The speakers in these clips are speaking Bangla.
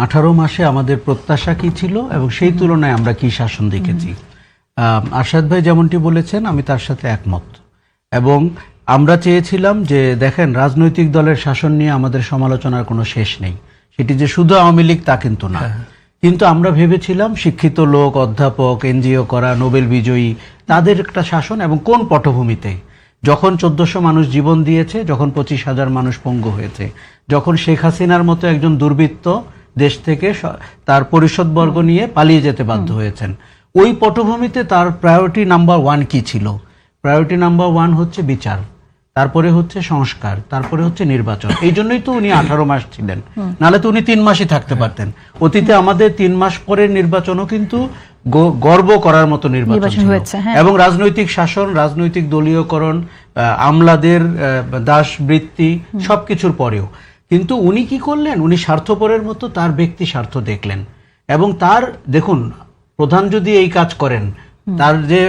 18 মাসে আমাদের প্রত্যাশা কি ছিল এবং সেই তুলনায় আমরা কি শাসন দেখেছি। আরশাদ ভাই যেমনটি বলেছেন আমি তার সাথে একমত, এবং আমরা চেয়েছিলাম যে দেখেন রাজনৈতিক দলের শাসন নিয়ে আমাদের সমালোচনার কোনো শেষ নেই, সেটি যে শুধু আওয়ামী লীগ তা কিন্তু না। কিন্তু আমরা ভেবেছিলাম শিক্ষিত লোক, অধ্যাপক, এনজিও করা, নোবেল বিজয়ী, তাদের একটা শাসন, এবং কোন পটভূমিতে, যখন 1400 মানুষ জীবন দিয়েছে, যখন 25,000 মানুষ পঙ্গু হয়েছে, যখন শেখ হাসিনার মতো একজন দুর্বৃত্ত দেশ থেকে তার পরিষদবর্গ নিয়ে পালিয়ে যেতে বাধ্য হয়েছেন, ওই পটভূমিতে তার প্রায়োরিটি নাম্বার 1 কি ছিল? প্রায়োরিটি নাম্বার 1 হচ্ছে বিচার, তারপরে হচ্ছে সংস্কার, তারপরে হচ্ছে নির্বাচন। এই জন্যই তো উনি 18 মাস ছিলেন, নাহলে তো উনি 3 মাসই থাকতে পারতেন। অতীতে আমাদের 3 মাস পরের নির্বাচনও কিন্তু গর্ব করার মতো নির্বাচন হয়েছে, এবং রাজনৈতিক শাসন, রাজনৈতিক দলীয়করণ, আমলাদের দাসবৃত্তি সবকিছুর পরেও কিন্তু উনি কি করলেন? উনি স্বার্থপরের মতো তার ব্যক্তি স্বার্থ দেখলেন, এবং তার দেখুন প্রধান যদি এই কাজ করেন, তার যে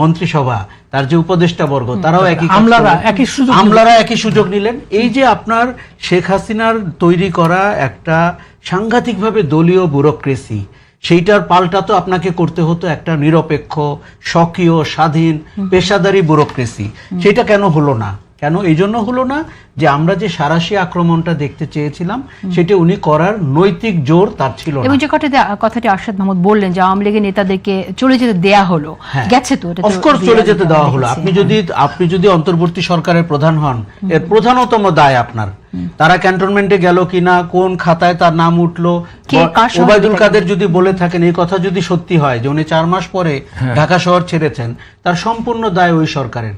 মন্ত্রিসভা, তার যে উপদেষ্টা বর্গ, তারাও আমলারা একই সুযোগ নিলেন। এই যে আপনার শেখ হাসিনার তৈরি করা একটা সাংঘাতিকভাবে দলীয় ব্যুরোক্রেসি, সেইটার পাল্টা তো আপনাকে করতে হতো একটা নিরপেক্ষ, স্বকীয়, স্বাধীন, পেশাদারি ব্যুরোক্রেসি। সেটা কেন হলো না? কেন এই জন্য হলো না যে আমরা যে সারাশি আক্রমণটা দেখতে চেয়েছিলাম সেটা উনি করার নৈতিক জোর তার ছিল না। এবং যে কথাটি আরশাদ মাহমুদ বললেন যে আওয়ামী লীগের নেতাদেরকে চলে যেতে দেয়া হলো, গেছে তো, এটা অফকোর্স চলে যেতে দেওয়া হলো। আপনি যদি অন্তর্বর্তী সরকারের প্রধান হন, এর প্রধানতম দায় আপনার। তারা ক্যান্টনমেন্টে গেল কিনা, কোন খাতায় তার নাম উঠলো, ওবায়দুল কাদের যদি বলে থাকেন, এই কথা যদি সত্যি হয় যে উনি 4 মাস পরে ঢাকা শহর ছেড়েছেন, তার সম্পূর্ণ দায় ওই সরকারের।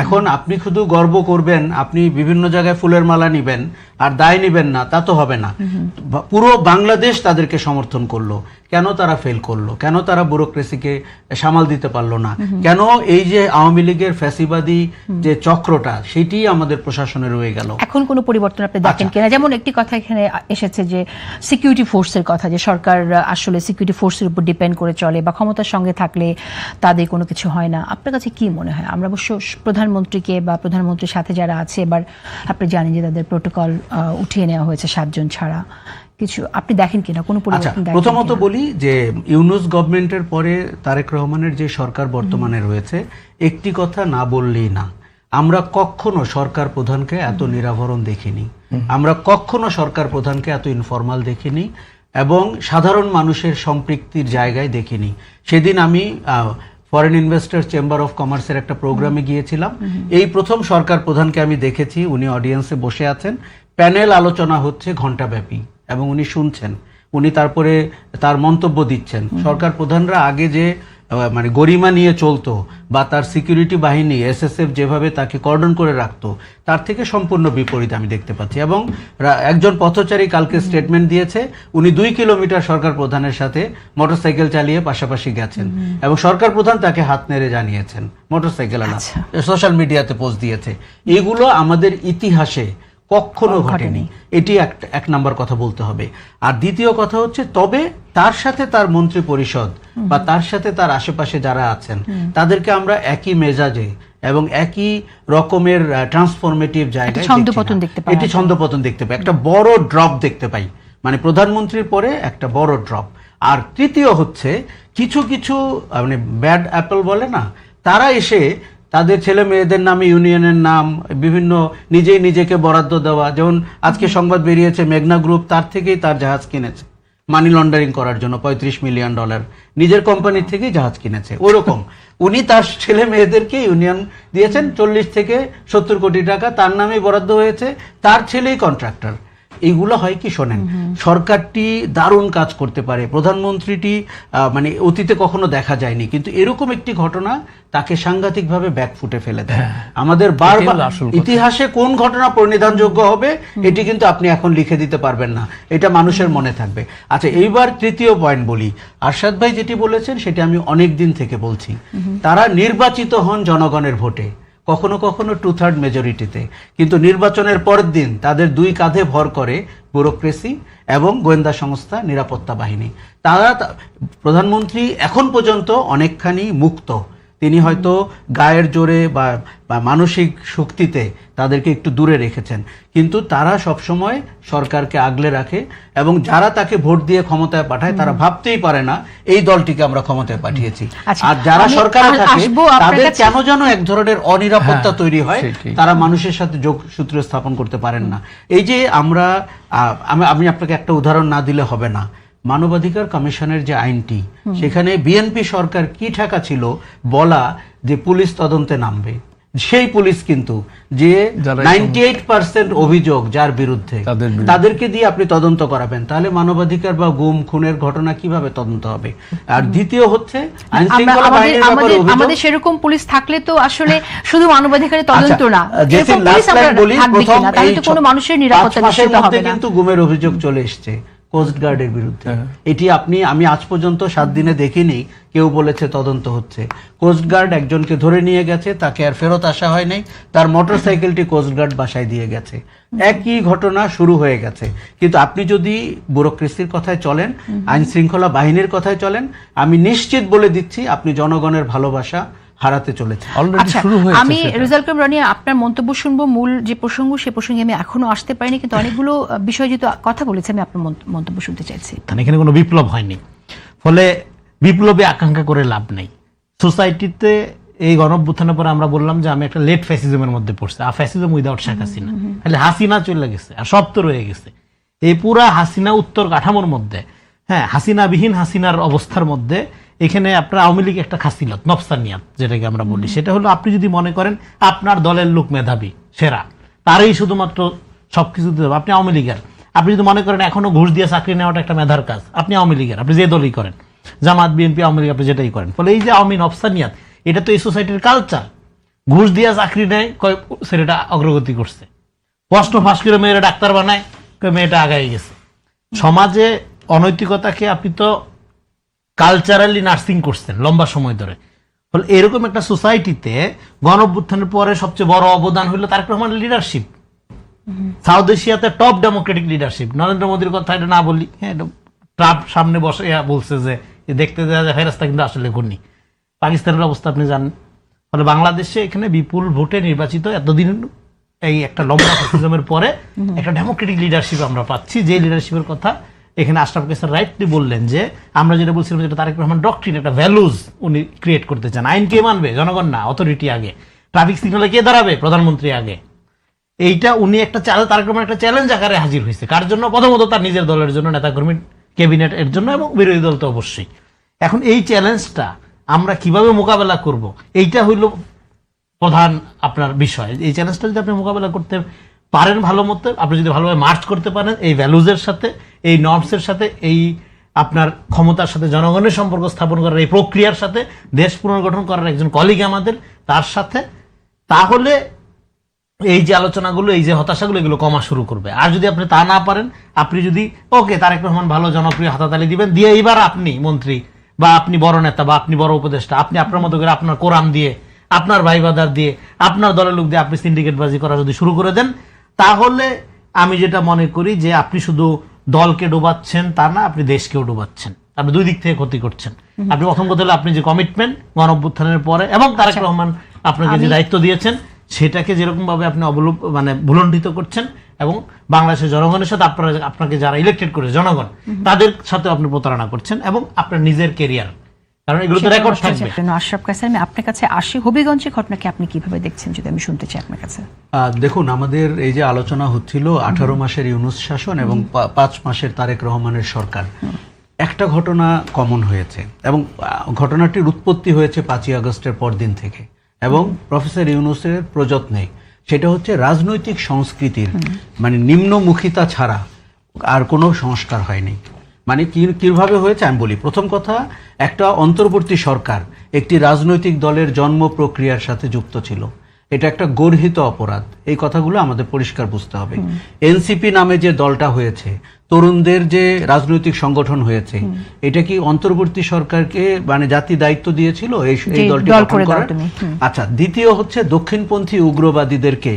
এখন আপনি শুধু গর্ব করবেন, আপনি বিভিন্ন জায়গায় ফুলের মালা নিবেন আর দায় নিবেন না, তা তো হবে না। পুরো বাংলাদেশ তাদেরকে সমর্থন করলো, কেন তারা ফেল করলো? কেন তারা ব্যুরোক্রেসিকে সামাল দিতে পারলো না? কেন এই যে আওয়ামী লীগের ফ্যাসিবাদী যে চক্রটা, সেটি আমাদের প্রশাসনে রয়ে গেল? এখন কোনো পরিবর্তন আপনি দেখেন কিনা? যেমন একটি কথা এখানে এসেছে যে সিকিউরিটি ফোর্সের কথা, যে সরকার আসলে সিকিউরিটি ফোর্সের উপর ডিপেন্ড করে চলে, বা ক্ষমতার সঙ্গে থাকলে তাদের কোনো কিছু হয় না। আপনার কাছে কি মনে হয়? আমরা অবশ্য প্রধানমন্ত্রীকে বা প্রধানমন্ত্রীর সাথে যারা আছে, এবার আপনি জানেন যে তাদের প্রোটোকল উঠিয়ে নেওয়া হয়েছে 7 জন ছাড়া, কিছু আপনি দেখেন কিনা কোনো পরিবর্তন? প্রথমত বলি যে ইউনূস গভর্নমেন্টের পরে তারেক রহমানের যে সরকার বর্তমানে রয়েছে, একটি কথা না বললেই না, আমরা কখনো সরকার প্রধানকে এত নিরাভরণ দেখিনি, আমরা কখনো সরকার প্রধানকে এত ইনফরমাল দেখিনি, এবং সাধারণ মানুষের সম্পৃক্তির জায়গায় দেখিনি। সেদিন আমি ফরেন ইনভেস্টর্স চেম্বার অফ কমার্সের একটা প্রোগ্রামে গিয়েছিলাম, এই প্রথম সরকার প্রধানকে আমি দেখেছি, উনি অডিয়েন্সে বসে আছেন, প্যানেল আলোচনা হচ্ছে ঘণ্টাব্যাপী, এবং উনি শুনছেন, উনি তারপরে তার মন্তব্য দিচ্ছেন। সরকার প্রধানরা আগে যে মানে গরিমা নিয়ে চলতো, বা তার সিকিউরিটি বাহিনী এসএসএফ যেভাবে তাকে কর্ডন করে রাখতো, তার থেকে সম্পূর্ণ বিপরীত আমি দেখতে পাচ্ছি। এবং একজন পথচারী কালকে স্টেটমেন্ট দিয়েছে, উনি 2 কিলোমিটার সরকার প্রধানের সাথে মোটরসাইকেল চালিয়ে পাশাপাশি গেছেন, এবং সরকার প্রধান তাকে হাত নেড়ে জানিয়েছেন, মোটরসাইকেল আনা, সোশ্যাল মিডিয়াতে পোস্ট দিয়েছে। এগুলো আমাদের ইতিহাসে কখনো ঘটেনি। এটি এক নাম্বার কথা বলতে হবে। আর দ্বিতীয় কথা হচ্ছে, তবে তার সাথে তার মন্ত্রী পরিষদ বা তার সাথে তার আশেপাশে যারা আছেন, তাদেরকে আমরা একই মেজাজে এবং একই রকমের ট্রান্সফরমেটিভ জায়গায় এটি ছন্দপতন দেখতে পাই, একটা বড় ড্রপ দেখতে পাই, মানে প্রধানমন্ত্রীর পরে একটা বড় ড্রপ। আর তৃতীয় হচ্ছে, কিছু কিছু মানে ব্যাড অ্যাপল বলে না, তারা এসে তাদের ছেলে মেয়েদের নামে ইউনিয়নের নাম, বিভিন্ন নিজেই নিজেকে বরাদ্দ দেওয়া, যেমন আজকে সংবাদ বেরিয়েছে মেঘনা গ্রুপ তার থেকেই তার জাহাজ কিনেছে মানি লন্ডারিং করার জন্য, $35 মিলিয়ন নিজের কোম্পানির থেকেই জাহাজ কিনেছে। ওরকম উনি তার ছেলে মেয়েদেরকে ইউনিয়ন দিয়েছেন, 40 থেকে 70 কোটি টাকা তার নামেই বরাদ্দ হয়েছে, তার ছেলেই কন্ট্রাক্টর। এইগুলো হয় কি, শোনেন, সরকারটি দারুণ কাজ করতে পারে, প্রধানমন্ত্রীটি মানে অতীতে কখনো দেখা যায়নি, কিন্তু এরকম একটি ঘটনা তাকে সাংঘাতিকভাবে ব্যাকফুটে ফেলে দেয়। আমাদের বারবার ইতিহাসে কোন ঘটনা পরিনিধানযোগ্য হবে এটি কিন্তু আপনি এখন লিখে দিতে পারবেন না, এটা মানুষের মনে থাকবে। আচ্ছা, এইবার তৃতীয় পয়েন্ট বলি। আরশাদ ভাই যেটি বলেছেন সেটি আমি অনেক দিন থেকে বলছি, তারা নির্বাচিত হন জনগণের ভোটে, কখনো কখনো 2/3 মেজরিটিতে, কিন্তু নির্বাচনের পরের দিন তাদের 2 কাঁধে ভর করে ব্যুরোক্রেসি এবং গোয়েন্দা সংস্থা, নিরাপত্তা বাহিনী। তারা প্রধানমন্ত্রী এখন পর্যন্ত অনেকখানি মুক্ত, তিনি হয়তো গায়ের জোরে বা মানসিক শক্তিতে তাদেরকে একটু দূরে রেখেছেন, কিন্তু তারা সবসময় সরকারকে আগলে রাখে এবং যারা তাকে ভোট দিয়ে ক্ষমতায় পাঠায় তারা ভাবতেই পারে না এই দলটিকে আমরা ক্ষমতায় পাঠিয়েছি। আর যারা সরকারে থাকে তাদের কেন যেন এক ধরনের অনিরাপত্তা তৈরি হয়, তারা মানুষের সাথে যোগসূত্র স্থাপন করতে পারেন না। এই যে আমি আপনাকে একটা উদাহরণ না দিলে হবে না, মানবাধিকার কমিশনের যে আইনটি, সেখানে বিএনপি সরকার কি ঠেকা ছিল বলা যে পুলিশ তদন্তে নামবে, সেই পুলিশ কিন্তু যে 98% অভিযোগ যার বিরুদ্ধে, তাদেরকে দিয়ে আপনি তদন্ত করাবেন, তাহলে মানবাধিকার বা গুম খুনের ঘটনা কিভাবে তদন্ত হবে? আর দ্বিতীয় হচ্ছে আইন শৃঙ্খলা বাহিনীর ব্যাপারে অভিযোগ, আমাদের সেরকম পুলিশ থাকলে তো আসলে শুধু মানবাধিকারের তদন্ত না, যেটি লাস্ট লাইন বলি, প্রথম তাহলে তো কোনো মানুষের নিরাপত্তা নিশ্চিত হবে না। কিন্তু গুমের অভিযোগ চলে এসেছে কোস্ট গার্ডের বিরুদ্ধে। এটি আমি আজ পর্যন্ত 7 দিনে দেখিনি কেউ বলেছে তদন্ত হচ্ছে। কোস্ট গার্ড একজনকে ধরে নিয়ে গেছে, তাকে আর ফেরত আসা হয় নাই, তার মোটরসাইকেলটি কোস্ট গার্ড বাসায় দিয়ে গেছে। একই ঘটনা শুরু হয়ে গেছে। কিন্তু আপনি যদি ব্যুরোক্রেসির কথায় চলেন, আইন শৃঙ্খলা বাহিনীর কথায় চলেন, আমি নিশ্চিত বলে দিচ্ছি আপনি জনগণের ভালোবাসা হারাতে চলেছে। আমি রেজাউল করিম রনি আপনার মন্তব্য শুনবো। মূল যে প্রসঙ্গ সে প্রসঙ্গে আমি এখনো আসতে পারিনি, কিন্তু অনেকগুলো বিষয় যেহেতু কথা বলেছে আমি আপনার মন্তব্য শুনতে চাইছি। এখানে কোনো বিপ্লব হয়নি, ফলে বিপ্লবে আকাঙ্ক্ষা করে লাভ নেই। সোসাইটিতে এই গণঅভ্যুত্থানের পরে আমরা বললাম যে আমি একটা লেট ফ্যাসিজমের মধ্যে পড়ছি, আর ফ্যাসিজম উইদাউট শেখ হাসিনা, খালি হাসিনা চলে গেছে আর সব তো রয়ে গেছে। এই পুরা হাসিনা উত্তর কাঠামোর মধ্যে, হ্যাঁ, হাসিনাবিহীন হাসিনার অবস্থার মধ্যে এখানে আপনার আওয়ামী লীগ একটা খাসিলত, নফসানিয়াত যেটাকে আমরা বলি, সেটা হলো আপনি যদি মনে করেন আপনার দলের লোক মেধাবী সেরা, তারই শুধুমাত্র সবকিছু দিতে হবে, আপনি আওয়ামী লীগের। আপনি যদি মনে করেন এখনো ঘুষ দিয়ে চাকরি নেওয়াটা একটা মেধার কাজ, আপনি আওয়ামী লীগের, আপনি যে দলই করেন, জামাত, বিএনপি, আওয়ামী লীগ, আপনি যেটাই করেন। ফলে এই যে আওয়ামী নফসানিয়াত, এটা তো এই সোসাইটির কালচার। ঘুষ দিয়ে চাকরি নেয়, কয় ছেলেটা অগ্রগতি করছে, কষ্ট ফাঁস করে মেয়েরা ডাক্তার বানায়, কয় মেয়েটা আগায় গেছে। সমাজে অনৈতিকতাকে আপনি তো কালচারালি নার্সিং করছেন লম্বা সময় ধরে। ফলে এরকম একটা সোসাইটিতে গণঅভ্যুত্থানের পরে সবচেয়ে বড় অবদান হলো তারেক রহমানের লিডারশিপ, সাউথ এশিয়াতে টপ ডেমোক্রেটিক লিডারশিপ। নরেন্দ্র মোদীর কথা এটা না বলি, হ্যাঁ, ট্রাম্প সামনে বসে বলছে যে দেখতে দেওয়া যায় ফেরাস্তা, কিন্তু আসলে ঘূর্ণি। পাকিস্তানের অবস্থা আপনি জানেন। ফলে বাংলাদেশে এখানে বিপুল ভোটে নির্বাচিত এতদিন এই একটা লম্বা ফ্যাসিজমের পরে একটা ডেমোক্রেটিক লিডারশিপ আমরা পাচ্ছি, যে লিডারশিপের কথা এখানে আশরাফ কায়সার রাইটলি বললেন, যে আমরা যেটা বলছিলাম যেটা তারেক রহমান ডক্ট্রিন, একটা ভ্যালুজ উনি ক্রিয়েট করতে চান। আইন কে মানবে? জনগণ না, অথরিটি আগে। ট্রাফিক সিগন্যালে কে দাঁড়াবে? প্রধানমন্ত্রী আগে। এইটা উনি একটা তারেক রহমান একটা চ্যালেঞ্জ আকারে হাজির হয়েছে। কার জন্য? প্রথমত তার নিজের দলের জন্য, নেতাকর্মী, ক্যাবিনেট এর জন্য, এবং বিরোধী দল তো অবশ্যই। এখন এই চ্যালেঞ্জটা আমরা কিভাবে মোকাবেলা করব, এইটা হইল প্রধান আপনার বিষয়। এই চ্যালেঞ্জটা যদি আপনি মোকাবেলা করতে পারেন ভালো মতো, আপনি যদি ভালোভাবে মার্চ করতে পারেন এই ভ্যালুজের সাথে, এই নর্মসের সাথে, এই আপনার ক্ষমতার সাথে, জনগণের সম্পর্ক স্থাপন করার এই প্রক্রিয়ার সাথে, দেশ পুনর্গঠন করার একজন কলিগ আমাদের তার সাথে, তাহলে এই যে আলোচনাগুলো, এই যে হতাশাগুলো, এগুলো কমা শুরু করবে। আর যদি আপনি তা না পারেন, আপনি যদি ওকে তারেক রহমান ভালো জনপ্রিয়, হাতাতালি দিবেন, দিয়ে এইবার আপনি মন্ত্রী বা আপনি বড় নেতা বা আপনি বড় উপদেষ্টা, আপনি আপনার মতো করে আপনার কোরাম দিয়ে, আপনার ভাইবাদার দিয়ে, আপনার দলের লোক দিয়ে আপনি সিন্ডিকেটবাজি করা যদি শুরু করে দেন, তাহলে আমি যেটা মনে করি যে আপনি শুধু দলকে ডোবাচ্ছেন তা না, আপনি দেশকেও ডোবাচ্ছেন। আপনি দুই দিক থেকে ক্ষতি করছেন। আপনি প্রথম কথা হলো আপনি যে কমিটমেন্ট গণঅভ্যুত্থানের পরে এবং তারেক রহমান আপনাকে যে দায়িত্ব দিয়েছেন, সেটাকে যেরকম ভাবে আপনি ভুলণ্ঠিত করছেন, এবং বাংলাদেশের জনগণের সাথে আপনাকে যারা ইলেক্টেড করেছে জনগণ, তাদের সাথে আপনি প্রতারণা করছেন, এবং আপনার নিজের কেরিয়ার, কারণ এগুলো তো রেকর্ড থাকবে। আশরাফ কায়সার, আমি আপনার কাছে আসি। হবিগঞ্জের ঘটনাকে আপনি কিভাবে দেখছেন, যদি আমি শুনতে চাই আপনার কাছে। দেখুন, আমাদের এই যে আলোচনা হচ্ছিল 18 মাসের ইউনূস শাসন এবং 5 মাসের তারেক রহমানের সরকার, একটা ঘটনা কমন হয়েছে, এবং ঘটনাটির উৎপত্তি হয়েছে 5ই আগস্টের পরদিন থেকে, এবং প্রফেসর ইউনূসের প্রযত্নে। সেটা হচ্ছে রাজনৈতিক সংস্কৃতির মানে নিম্নমুখিতা ছাড়া আর কোনো সংস্কার হয়নি। মানে কিভাবে হয়েছে আমি বলি। প্রথম কথা, একটা অন্তর্বর্তী সরকার একটি রাজনৈতিক দলের জন্ম প্রক্রিয়ার সাথে যুক্ত ছিল, এটা একটা গর্হিত অপরাধ। এই কথাগুলো আমাদের পরিষ্কার বুঝতে হবে। এনসিপি নামে যে দলটা হয়েছে, তরুণদের যে রাজনৈতিক সংগঠন হয়েছে, এটা কি অন্তর্বর্তী সরকারকে মানে জাতি দায়িত্ব দিয়েছিল এই দলটি গঠন করার? আচ্ছা, দ্বিতীয় হচ্ছে দক্ষিণপন্থী উগ্রবাদীদেরকে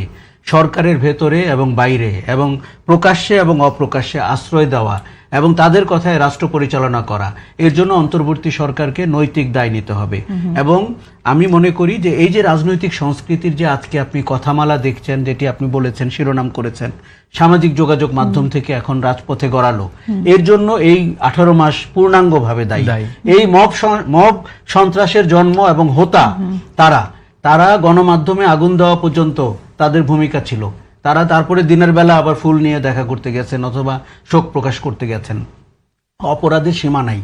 সরকারের ভেতরে এবং বাইরে এবং প্রকাশ্যে এবং অপ্রকাশ্যে আশ্রয় দেওয়া এবং তাদের কথায় রাষ্ট্র পরিচালনা করা, এর জন্য অন্তর্বর্তী সরকারকে নৈতিক দায় নিতে হবে। এবং আমি মনে করি যে এই যে রাজনৈতিক সংস্কৃতির যে আজকে আপনি কথামালা দেখছেন, যেটি আপনি বলেছেন, শিরোনাম করেছেন, সামাজিক যোগাযোগ মাধ্যম থেকে এখন রাজপথে গড়ালো, এর জন্য এই 18 মাস পূর্ণাঙ্গভাবে দায়ী। এই মব সন্ত্রাসের জন্ম এবং হোতা তারা গণমাধ্যমে আগুন দেওয়া পর্যন্ত তাদের ভূমিকা ছিল। তারা তারপরে দিনের বেলা আবার ফুল নিয়ে দেখা করতে গেছেন অথবা শোক প্রকাশ করতে গেছেন। অপরাধের সীমা নাই।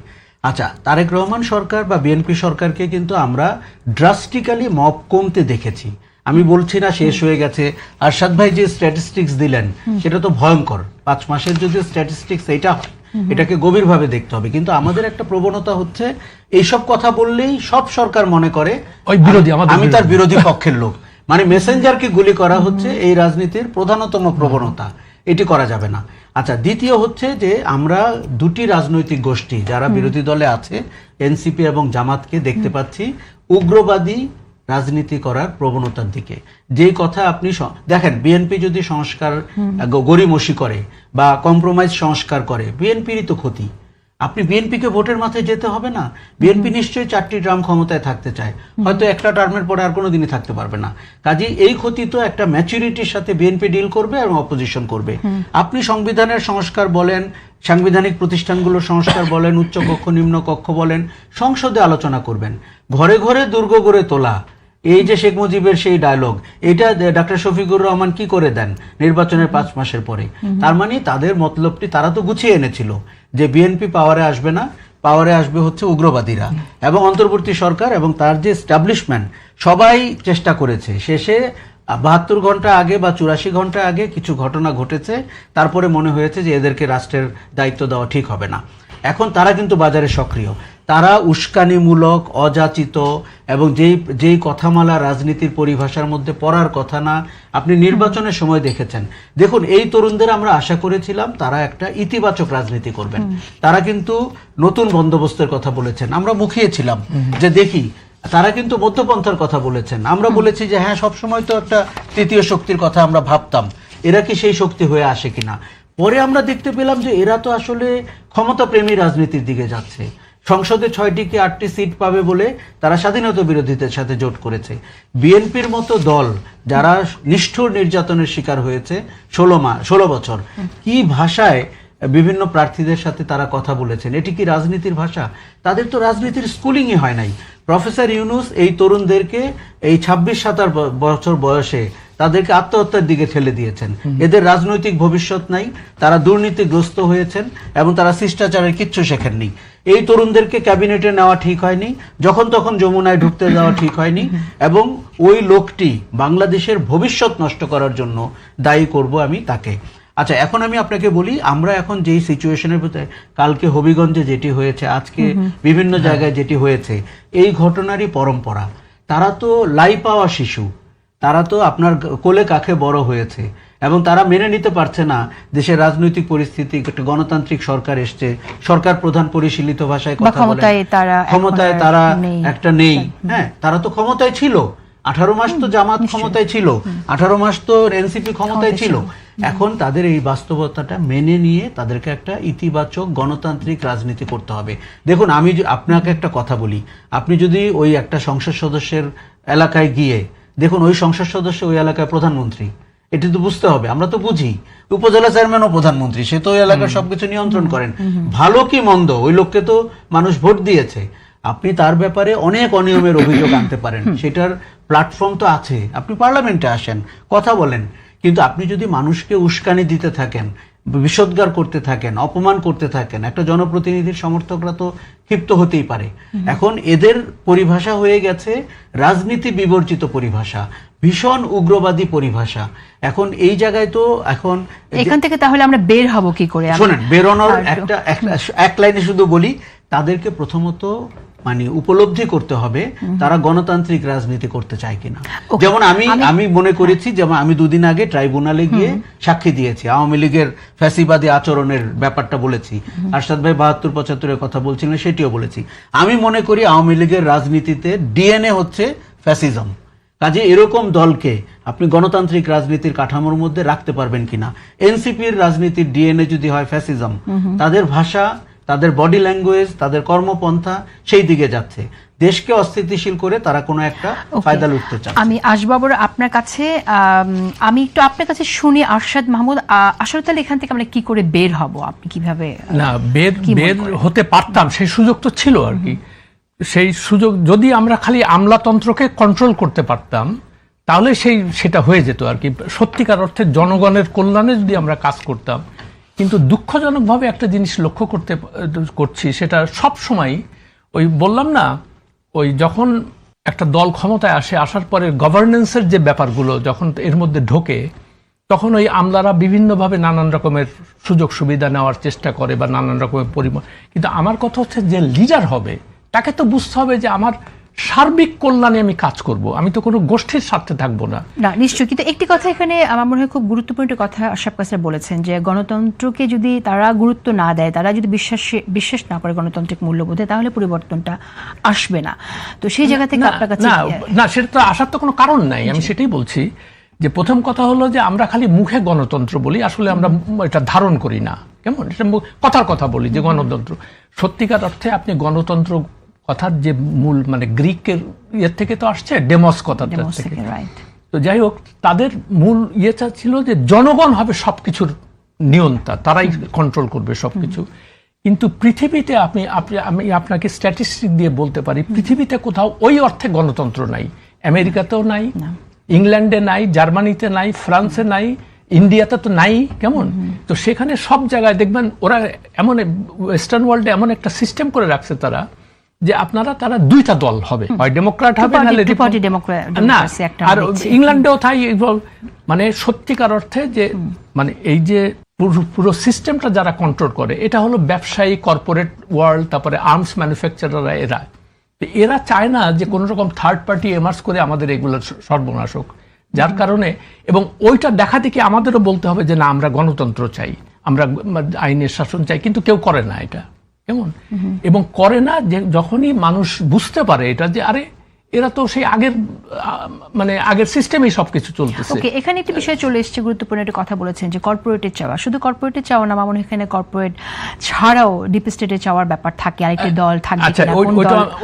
আচ্ছা, তারেক রহমান সরকার বা বিএনপি সরকারকে কিন্তু আমরা ড্রাস্টিক্যালি মব কমতে দেখেছি। আমি বলছি না শেষ হয়ে গেছে। আরশাদ ভাই যে স্ট্যাটিস্টিক্স দিলেন সেটা তো ভয়ঙ্কর। 5 মাসের যদি স্ট্যাটিস্টিক্স এইটা হয়, এটাকে গভীরভাবে দেখতে হবে। কিন্তু আমাদের একটা প্রবণতা হচ্ছে এইসব কথা বললেই সব সরকার মনে করে আমি তার বিরোধী পক্ষের লোক। মানে মেসেঞ্জারকে গুলি করা হচ্ছে এই রাজনীতির প্রধানতম প্রবণতা। এটি করা যাবে না। আচ্ছা, দ্বিতীয় হচ্ছে যে আমরা দুটি রাজনৈতিক গোষ্ঠী যারা বিরোধী দলে আছে, এনসিপি এবং জামাতকে দেখতে পাচ্ছি উগ্রবাদী রাজনীতি করার প্রবণতার দিকে। যেই কথা আপনি দেখেন, বিএনপি যদি সংস্কার গড়িমসি করে বা কম্প্রোমাইজ সংস্কার করে, বিএনপিরই তো ক্ষতি। আপনি বিএনপিকে ভোটের মাথায় যেতে হবে না। বিএনপি নিশ্চয়ই 4টি টার্ম ক্ষমতায় থাকতে চায়, হয়তো একটা টার্মের পরে আর কোনোদিনই থাকতে পারবে না। কাজেই এই ক্ষতি তো একটা ম্যাচুরিটির সাথে বিএনপি ডিল করবে এবং অপোজিশন করবে। আপনি সংবিধানের সংস্কার বলেন, সাংবিধানিক প্রতিষ্ঠানগুলোর সংস্কার বলেন, উচ্চ কক্ষ নিম্ন কক্ষ বলেন, সংসদে আলোচনা করবেন। ঘরে ঘরে দুর্গ গড়ে তোলা, এই যে শেখ মুজিবের সেই ডায়লগ, এটা ডক্টর শফিকুর রহমান কি করে দেন নির্বাচনের 5 মাসের পরে? তার মানে তাদের মতলবটি তারা তো গুছিয়ে এনেছিল যে বিএনপি পাওয়ারে আসবে না, পাওয়ারে আসবে হচ্ছে উগ্রবাদীরা। এবং অন্তর্বর্তী সরকার এবং তার যে এস্টাবলিশমেন্ট সবাই চেষ্টা করেছে। শেষে 72 ঘন্টা আগে বা 84 ঘন্টা আগে কিছু ঘটনা ঘটেছে, তারপরে মনে হয়েছে যে এদেরকে রাষ্ট্রের দায়িত্ব দেওয়া ঠিক হবে না। এখন তারা কিন্তু বাজারে সক্রিয়। তারা উস্কানিমূলক, অযাচিত এবং যেই কথামালা রাজনীতির পরিভাষার মধ্যে পড়ার কথা না, আপনি নির্বাচনের সময় দেখেছেন। দেখুন, এই তরুণদের আমরা আশা করেছিলাম তারা একটা ইতিবাচক রাজনীতি করবেন। তারা কিন্তু নতুন বন্দোবস্তের কথা বলেছেন, আমরা মুখিয়েছিলাম যে দেখি। তারা কিন্তু মধ্যপন্থার কথা বলেছেন, আমরা বলেছি যে হ্যাঁ, সবসময় তো একটা তৃতীয় শক্তির কথা আমরা ভাবতাম, এরা কি সেই শক্তি হয়ে আসে কিনা। পরে আমরা দেখতে পেলাম যে এরা তো আসলে ক্ষমতাপ্রেমী রাজনীতির দিকে যাচ্ছে। সংসদে 6টি কি 8টি সিট পাবে বলে তারা স্বাধীনতা বিরোধীদের সাথে জোট করেছে। বিএনপির মতো দল যারা নিষ্ঠুর নির্যাতনের শিকার হয়েছে 16 বছর, কি ভাষায় বিভিন্ন প্রার্থীদের সাথে তারা কথা বলেছেন, এটি কি রাজনীতির ভাষা? তাদের তো রাজনীতির স্কুলিংই হয় নাই। প্রফেসর ইউনূস এই তরুণদেরকে এই 26-27 বছর বয়সে তাদেরকে আত্মহত্যার দিকে ঠেলে দিয়েছেন। এদের রাজনৈতিক ভবিষ্যৎ নাই, তারা দুর্নীতিগ্রস্ত হয়েছেন এবং তারা শিষ্টাচারের কিচ্ছু শেখেননি। এই তরুণদেরকে ক্যাবিনেটে নেওয়া ঠিক হয়নি, যখন তখন যমুনায় ঢুকতে দেওয়া ঠিক হয়নি, এবং ওই লোকটি বাংলাদেশের ভবিষ্যৎ নষ্ট করার জন্য দায়ী করব আমি তাকে। আচ্ছা, এখন আমি আপনাকে বলি, আমরা এখন যেই সিচুয়েশনের ভিতরে, কালকে হবিগঞ্জে যেটি হয়েছে, আজকে বিভিন্ন জায়গায় যেটি হয়েছে, এই ঘটনারই পরম্পরা। তারা তো লাই পাওয়া শিশু, তারা তো আপনার কোলে কাখে বড় হয়েছে এবং তারা মেনে নিতে পারছে না দেশের রাজনৈতিক পরিস্থিতি, একটা গণতান্ত্রিক সরকার এসছে, সরকার প্রধান পরিশীলিত ভাষায় কথা বলে, ক্ষমতায় তারা একটা নেই। হ্যাঁ, তারা তো ক্ষমতায় ছিল, 18 মাস তো জামাত ক্ষমতায় ছিল, 18 মাস তো এনসিপি ক্ষমতায় ছিল। এখন তাদের এই বাস্তবতাটা মেনে নিয়ে তাদেরকে একটা ইতিবাচক গণতান্ত্রিক রাজনীতি করতে হবে। দেখুন, আমি আপনাকে একটা কথা বলি, আপনি যদি ওই একটা সংসদ সদস্যের এলাকায় গিয়ে দেখুন, ওই সংসদ সদস্য ওই এলাকায় প্রধানমন্ত্রী, এটি তো বুঝতে হবে। আমরা তো বুঝি উপজেলা চেয়ারম্যানও প্রধানমন্ত্রী, সে তো ওই এলাকার সবকিছু নিয়ন্ত্রণ করেন। ভালো কি মন্দ, ওই লোককে তো মানুষ ভোট দিয়েছে। আপনি তার ব্যাপারে অনেক অনিয়মের অভিযোগ আনতে পারেন, সেটার প্ল্যাটফর্ম তো আছে। আপনি পার্লামেন্টে আসেন, কথা বলেন। কিন্তু আপনি যদি মানুষকে উস্কানি দিতে থাকেন, বিষোদ্গার করতে থাকেন, অপমান করতে থাকেন, একটা জনপ্রতিনিধির সমর্থকরা তো ক্ষিপ্ত হতেই পারে। এখন এদের পরিভাষা হয়ে গেছে রাজনীতি বিবর্জিত পরিভাষা, ভীষণ উগ্রবাদী পরিভাষা। এখন এই জায়গায় তো এখন এখান থেকে তাহলে আমরা বের হব কি করে? শোনেন, বেরোনোর এক লাইনে শুধু বলি, তাদেরকে প্রথমত মানে উপলব্ধি করতে হবে তারা গণতান্ত্রিক রাজনীতি করতে চায় কিনা। যেমন আমি মনে করেছি, যেমন আমি 2 দিন আগে ট্রাইব্যুনালে গিয়ে সাক্ষী দিয়েছি, আওয়ামী লীগের ফ্যাসিবাদী আচরণের ব্যাপারটা বলেছি। আরশাদ ভাই 72-75-এর কথা বলছিলেন, সেটিও বলেছি। আমি মনে করি আওয়ামী লীগের রাজনীতিতে ডিএনএ হচ্ছে ফ্যাসিজম। কাজে এরকম দলকে আপনি গণতান্ত্রিক রাজনীতির কাঠামোর মধ্যে রাখতে পারবেন কিনা? এনসিপির রাজনীতির ডিএনএ যদি হয় ফ্যাসিজম, তাদের ভাষা, তাদের বডি ল্যাঙ্গুয়েজ, তাদের কর্মপন্থা সেই দিকে যাচ্ছে। দেশকে অস্থিতিশীল করে তারা কোনো একটা ফায়দা লুটতে চায়। আমি আসবাবর আপনার কাছে, আমি একটু আপনার কাছে শুনি আরশাদ মাহমুদ, আসলে তাহলে এখান থেকে আমরা কি করে বের হব, আপনি কিভাবে? না, বের হতে পারতাম, সেই সুযোগ তো ছিল আর কি। সেই সুযোগ যদি আমরা খালি আমলাতন্ত্রকে কন্ট্রোল করতে পারতাম তাহলে সেটা হয়ে যেত আর কি, সত্যিকার অর্থে জনগণের কল্যাণে যদি আমরা কাজ করতাম। কিন্তু দুঃখজনকভাবে একটা জিনিস লক্ষ্য করছি, সেটা সব সময় ওই বললাম না, ওই যখন একটা দল ক্ষমতায় আসার পরে গভর্নেন্সের যে ব্যাপারগুলো যখন এর মধ্যে ঢোকে, তখন ওই আমলারা বিভিন্নভাবে নানান রকমের সুযোগ সুবিধা নেওয়ার চেষ্টা করে বা নানান রকমের পরিমাণ। কিন্তু আমার কথা হচ্ছে যে লিডার হবে তাকে তো বুঝতে হবে যে আমার সার্বিক কল্যাণে আমি কাজ করব, আমি তো কোনো গোষ্ঠীর স্বার্থে থাকবো না। না, নিশ্চয়ই। কিন্তু একটি কথা এখানে আমার মনে হয় খুব গুরুত্বপূর্ণ একটা কথা আশরাফ কাসের বলেছেন, যে গণতন্ত্রকে যদি তারা গুরুত্ব না দেয়, তারা যদি বিশ্বাস না করে গণতান্ত্রিক মূল্যবোধে, তাহলে পরিবর্তনটা আসবে না। তো সেই জায়গা থেকে আপনার কাছে না, সেটা তো আসার তো কোনো কারণ নাই। আমি সেটাই বলছি যে প্রথম কথা হলো যে আমরা খালি মুখে গণতন্ত্র বলি, আসলে আমরা এটা ধারণ করি না। কেমন এটা কথার কথা বলি যে গণতন্ত্র, সত্যিকার অর্থে আপনি গণতন্ত্র কথার যে মূল মানে গ্রিকের ইয়ের থেকে তো আসছে, ডেমস কথাটা থেকে। তো যাই হোক, তাদের মূল ইয়েটা ছিল যে জনগণ হবে সবকিছুর নিয়ন্তা, তারাই কন্ট্রোল করবে সবকিছু। কিন্তু পৃথিবীতে আমি আপনাকে স্ট্যাটিস্টিক দিয়ে বলতে পারি, পৃথিবীতে কোথাও ওই অর্থে গণতন্ত্র নাই। আমেরিকাতেও নাই, ইংল্যান্ডে নাই, জার্মানিতে নাই, ফ্রান্সে নাই, ইন্ডিয়াতে তো নাই। কেমন? তো সেখানে সব জায়গায় দেখবেন ওরা এমন ওয়েস্টার্ন ওয়ার্ল্ডে এমন একটা সিস্টেম করে রাখছে তারা, যে তারা দুইটা দল হবে, হয় ডেমোক্র্যাট হবে না। আর ইংল্যান্ডেও তাই, মানে সত্যিকার অর্থে যে মানে এই যে পুরো সিস্টেমটা যারা কন্ট্রোল করে, এটা হলো ব্যবসায়ী, কর্পোরেট ওয়ার্ল্ড, তারপরে আর্মস ম্যানুফ্যাকচারাররা, এরা চায় না যে কোনো রকম থার্ড পার্টি এমার্জ করে আমাদের এগুলো সর্বনাশ হোক। যার কারণে, এবং ওইটা দেখা দেখি আমাদেরও বলতে হবে যে না, আমরা গণতন্ত্র চাই, আমরা আইনের শাসন চাই, কিন্তু কেউ করে না এটা। কেমন? এবং করে না যে যখনই মানুষ বুঝতে পারে এটা, যে আরে এরা তো সেই আগের সিস্টেমেই সবকিছু চলতেছে। ওকে, এখানে একটি বিষয় চলে এসেছে, গুরুত্বপূর্ণ একটা কথা বলেছেন যে কর্পোরেটের চাওয়া, শুধু কর্পোরেটের চাওয়া না, আমার মনে হয় এখানে কর্পোরেট ছাড়াও ডিপ স্টেটের চাওয়ার ব্যাপার থাকে, আরেকটি দল থাকবে। আচ্ছা,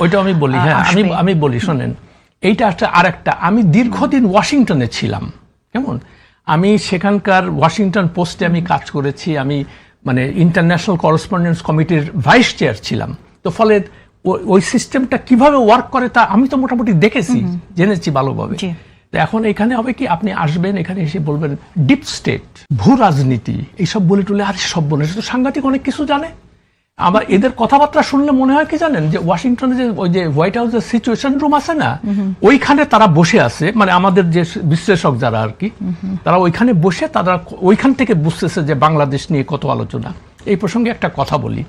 ওইটা আমি বলি। হ্যাঁ, আমি বলি, শোনেন, এইটা একটা আরেকটা। আমি দীর্ঘদিন ওয়াশিংটনে ছিলাম। কেমন? আমি সেখানকার ওয়াশিংটন পোস্টে আমি কাজ করেছি। আমি মানে ইন্টারন্যাশনাল করেসপন্ডেন্স কমিটির ভাইস চেয়ার ছিলাম। তো ফলে ওই সিস্টেমটা কিভাবে ওয়ার্ক করে তা আমি তো মোটামুটি দেখেছি, জেনেছি ভালোভাবে। তো এখন এখানে হবে কি, আপনি আসবেন, এখানে এসে বলবেন ডিপ স্টেট, ভূ রাজনীতি, এইসব বলে টুলে, আর সব বলে তো সাংঘাতিক অনেক কিছু জানে। আমার এদের কথাবার্তা শুনলে মনে হয় কি জানেন, যে ওয়াশিংটনে যে ওই যে হোয়াইট হাউসের সিচুয়েশন রুম আছে না, ওইখানে তারা বসে আছে, মানে আমাদের যে বিশ্লেষক যারা আর কি, তারা ওইখানে বসে তারা ওইখান থেকে বুঝতেছে যে বাংলাদেশ নিয়ে কত আলোচনা। এই প্রসঙ্গে একটা কথা বলি,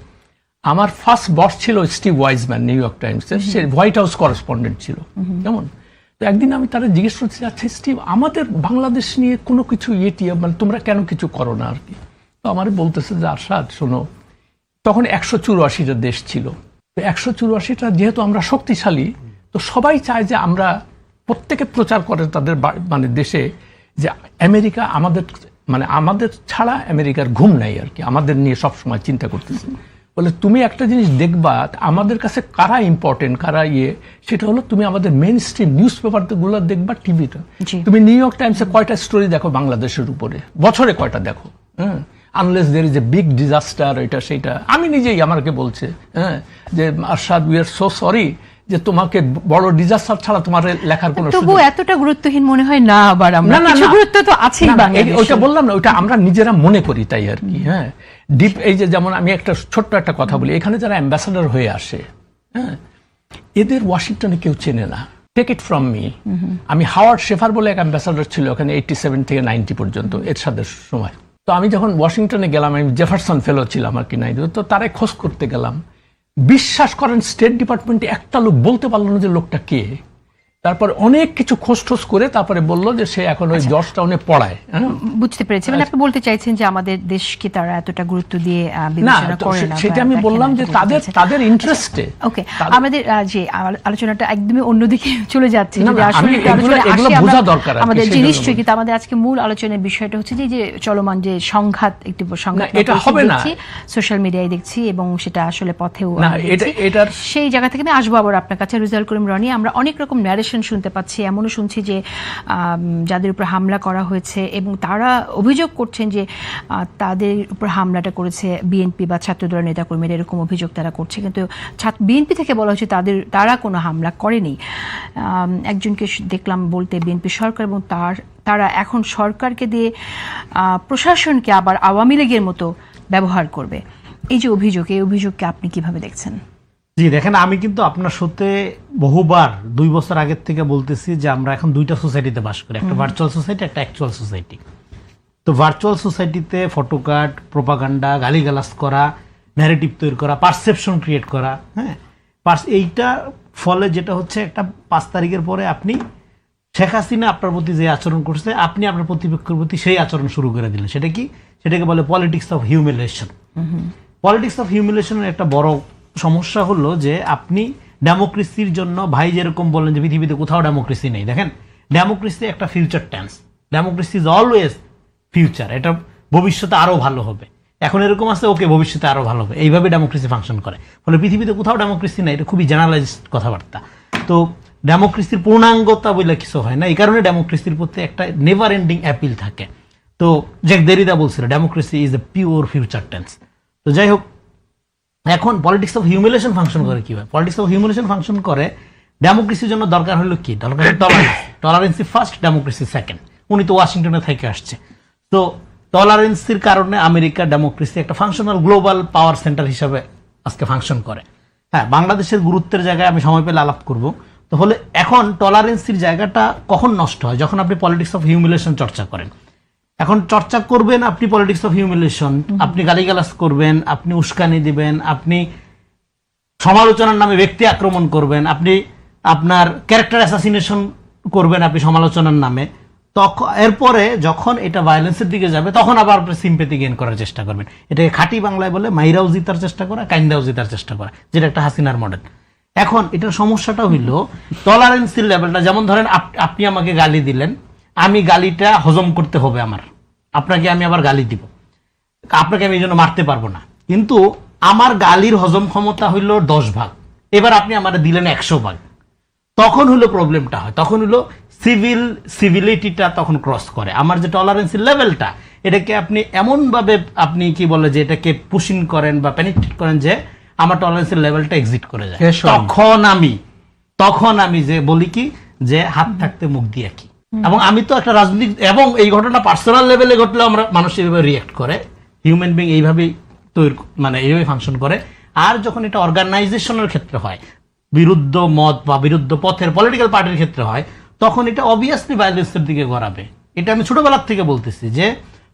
আমার ফার্স্ট বস ছিল স্টিভ ওয়াইজম্যান, নিউ ইয়র্ক টাইমসের, সে হোয়াইট হাউস করেসপন্ডেন্ট ছিল। কেমন? তো একদিন আমি তারা জিজ্ঞেস করছি, আচ্ছা স্টিভ, আমাদের বাংলাদেশ নিয়ে কোনো কিছু মানে তোমরা কেন কিছু করো না আর কি? তো আমার বলতেছে যে আরশাদ, শোনো, তখন 184টা দেশ ছিল। তো 184টা যেহেতু আমরা শক্তিশালী, তো সবাই চায় যে আমরা প্রত্যেকে প্রচার করে তাদের মানে দেশে, যে আমেরিকা আমাদের ছাড়া আমেরিকার ঘুম নাই আর কি, আমাদের নিয়ে সবসময় চিন্তা করতেছে। বলে তুমি একটা জিনিস দেখবা, আমাদের কাছে কারা ইম্পর্টেন্ট, কারা সেটা হলো তুমি আমাদের মেইন স্ট্রিম নিউজ পেপারগুলো দেখবা, টিভিটা। তুমি নিউ ইয়র্ক টাইমসে কয়টা স্টোরি দেখো বাংলাদেশের উপরে, বছরে কয়টা দেখো? হ্যাঁ, unless there is a big disaster, এটা সেটা। আমি নিজেই আমাকে বলছে, হ্যাঁ, যে Arshad, we are so sorry, যে তোমাকে বড় ডিজাস্টার ছাড়া তোমার লেখার কোনো সুযোগ। তবু এতটা গুরুত্বহীন মনে হয় না, আবার আমরা কিছু গুরুত্ব তো আছেই বাংলাদেশে। ওইটা বললাম না, ওইটা আমরা নিজেরা মনে করি তাই আর কি। হ্যাঁ, ডিপ, এই যে যেমন আমি একটা ছোট্ট একটা কথা বলি, এখানে যারা অ্যাম্বাসাডার হয়ে আসে, হ্যাঁ, এদের ওয়াশিংটনে কেউ চেনে না। টেক ইট ফ্রম মি, আমি হাওয়ার্ড শেফার বলে এক অ্যাম্বাসাডার ছিল ওখানে 87 থেকে 90 পর্যন্ত, এর সাথে সময়। তো আমি যখন ওয়াশিংটনে গেলাম, আমি জেফারসন ফেলো ছিলাম আর কি, 90, তো তারাই খোঁজ করতে গেলাম। বিশ্বাস করেন, স্টেট ডিপার্টমেন্টে একটা লোক বলতে পারলো না যে লোকটা কে। তারপর অনেক কিছু খোঁজ করে তারপরে বললো যে সে এখন ওই জর্জ টাউনে পড়ায়। বললো যে সে এখন ওই জর্জ টাউনে পড়ায়। বুঝতে পেরেছি, মানে আপনি বলতে চাইছেন যে আমাদের দেশকে তারা এতটা গুরুত্ব দিয়ে না, বিবেচনা করে না, সেটা আমি বললাম যে তাদের ইন্টারেস্টে। ওকে, আমাদের যে আলোচনাটা একদমই অন্যদিকে চলে যাচ্ছে। না, যদি না, আসলে আমি একটু আলোচনায় এগুলো আসি আমরা, বোঝা দরকার আর কি, আমাদের সেই যে জন্য নিশ্চয়ই, কিন্তু আমাদের আজকে মূল আলোচনার বিষয়টা হচ্ছে যে চলমান যে সংঘাত, একটি সংঘাত এটা হবে না, সোশ্যাল মিডিয়ায় দেখছি এবং সেটা আসলে পথেও না, আমরা দেখছি। এটার সেই জায়গা থেকে আমি আসবো আবার আপনার কাছে রেজাউল করিম রনি। আমরা অনেক রকম ন্যারেশন শুনতে পাচ্ছি, এমনও শুনছি যে যাদের উপর হামলা করা হয়েছে এবং তারা অভিযোগ করছেন যে তাদের উপর হামলাটা করেছে বিএনপি বা ছাত্রদল নেতাকর্মীরা, এরকম অভিযোগ তারা করছে। কিন্তু বিএনপি থেকে বলা হচ্ছে তারা কোনো হামলা করেনি। একজনকে দেখলাম বলতে বিএনপি সরকার এবং তারা এখন সরকারকে দিয়ে প্রশাসনকে আবার আওয়ামী লীগের মতো ব্যবহার করবে। এই যে অভিযোগ, এই অভিযোগকে আপনি কিভাবে দেখছেন? জি দেখেন, আমি কিন্তু আপনার সাথে বহুবার 2 বছর আগের থেকে বলতেছি যে আমরা এখন দুইটা সোসাইটিতে বাস করি, একটা ভার্চুয়াল সোসাইটি, একটা অ্যাকচুয়াল সোসাইটি। তো ভার্চুয়াল সোসাইটিতে ফটোকার্ড, প্রোপাগান্ডা, গালিগালাজ করা, ন্যারেটিভ তৈরি করা, পারসেপশন ক্রিয়েট করা, হ্যাঁ, এইটা ফলে যেটা হচ্ছে একটা 5 তারিখের পরে আপনি শেখ হাসিনা আপনার প্রতি যে আচরণ করছে, আপনি আপনার প্রতিপক্ষের প্রতি সেই আচরণ শুরু করে দিলেন। সেটা কি? সেটাকে বলে politics of humiliation. Politics of হিউমিলেশনের একটা বড় সমস্যা হলো যে আপনি ডেমোক্রেসির জন্য, ভাই যেরকম বলেন যে পৃথিবীতে কোথাও ডেমোক্রেসি নেই, দেখেন ডেমোক্রেসি একটা future tense. Democracy is always future, এটা ভবিষ্যতে আরো ভালো হবে। এখন এরকম আছে, ওকে ভবিষ্যতে আরো ভালো হবে, এইভাবে ডেমোক্রেসি ফাংশন করে। ফলে পৃথিবীতে কোথাও ডেমোক্রেসি নাই, এটা খুবই জেনারেলাইজড কথাবার্তা। তো ডেমোক্রেসির পূর্ণাঙ্গতা বলে কিছু হয় না, এই কারণে ডেমোক্রেসির প্রতি একটা নেভার এন্ডিং অ্যাপিল থাকে। তো জ্যাক দেরিদা বলছিল democracy is a pure future tense. তো যাই হোক, এখন পলিটিক্স অফ হিউমিলেশন ফাংশন করে কি হয়? পলিটিক্স অফ হিউমিলেশন ফাংশন করে ডেমোক্রেসির জন্য দরকার হলো কি? দরকার টলারেন্সি ফার্স্ট, ডেমোক্রেসি সেকেন্ড। উনি তো ওয়াশিংটনে থেকে আসছে। তো টলারেন্সির কারণে আমেরিকার ডেমোক্রেসি একটা ফাংশনাল গ্লোবাল পাওয়ার সেন্টার হিসাবে আজকে ফাংশন করে। হ্যাঁ, বাংলাদেশের গুরুত্বের জায়গায় আমি সময় পেলে আলাপ করব। তো হলে এখন টলারেন্সির জায়গাটা কখন নষ্ট হয়? যখন আপনি পলিটিক্স অফ হিউমিলেশন চর্চা করেন। এখন চর্চা করবেন আপনি পলিটিক্স অফ হিউমিলেশন, আপনি গালিগালাজ করবেন, আপনি উস্কানি দিবেন, আপনি সমালোচনার নামে ব্যক্তি আক্রমণ করবেন, আপনি আপনার ক্যারেক্টার অ্যাসাসিনেশন করবেন আপনি সমালোচনার নামে। তখন এরপরে যখন এটা ভায়োলেন্সের দিকে যাবে তখন আবার আপনি সিম্পেথি গেইন করার চেষ্টা করবেন। এটাকে খাঁটি বাংলায় বলে মাইরাও জিতার চেষ্টা করা, কাইন্দাও জিতার চেষ্টা করা, যেটা একটা হাসিনার মডেল। এখন এটার সমস্যাটা হইল টলারেন্সির লেভেলটা। যেমন ধরেন আপনি আমাকে গালি দিলেন, আমি গালিটা হজম করতে হবে আমার, আপনাকে আমি আবার গালি দিব, আপনাকে আমি এই জন্য মারতে পারবো না, কিন্তু আমার গালির হজম ক্ষমতা হইল 10 ভাগ, এবার আপনি আমার দিলেন 100 ভাগ। তখন হলো প্রবলেমটা হয়, তখন হলো সিভিলিটিটা তখন ক্রস করে। আমার যে টলারেন্সির লেভেলটা, এটাকে আপনি এমন ভাবে আপনি কি বলে যে এটাকে পুশিং করেন বা পেনিট্রেট করেন যে আমার টলারেন্সের লেভেলটা এক্সিট করে যায়। তখন আমি যে বলি কি যে হাত থাকতে মুখ দিয়ে কি। এবং আমি তো একটা রাজনৈতিক, এবং এই ঘটনা পার্সোনাল লেভেলে ঘটলে আমরা মানুষ এইভাবে রিয়েক্ট করে, হিউম্যান বিং এইভাবেই তৈরি, মানে এইভাবে ফাংশন করে। আর যখন এটা অর্গানাইজেশনের ক্ষেত্রে হয়, বিরুদ্ধ মত বা বিরুদ্ধ পথের পলিটিক্যাল পার্টির ক্ষেত্রে হয়, তখন এটা অবভিয়াসলি ভায়োলেন্সের দিকে গড়াবে। এটা আমি ছোটবেলার থেকে বলতেছি যে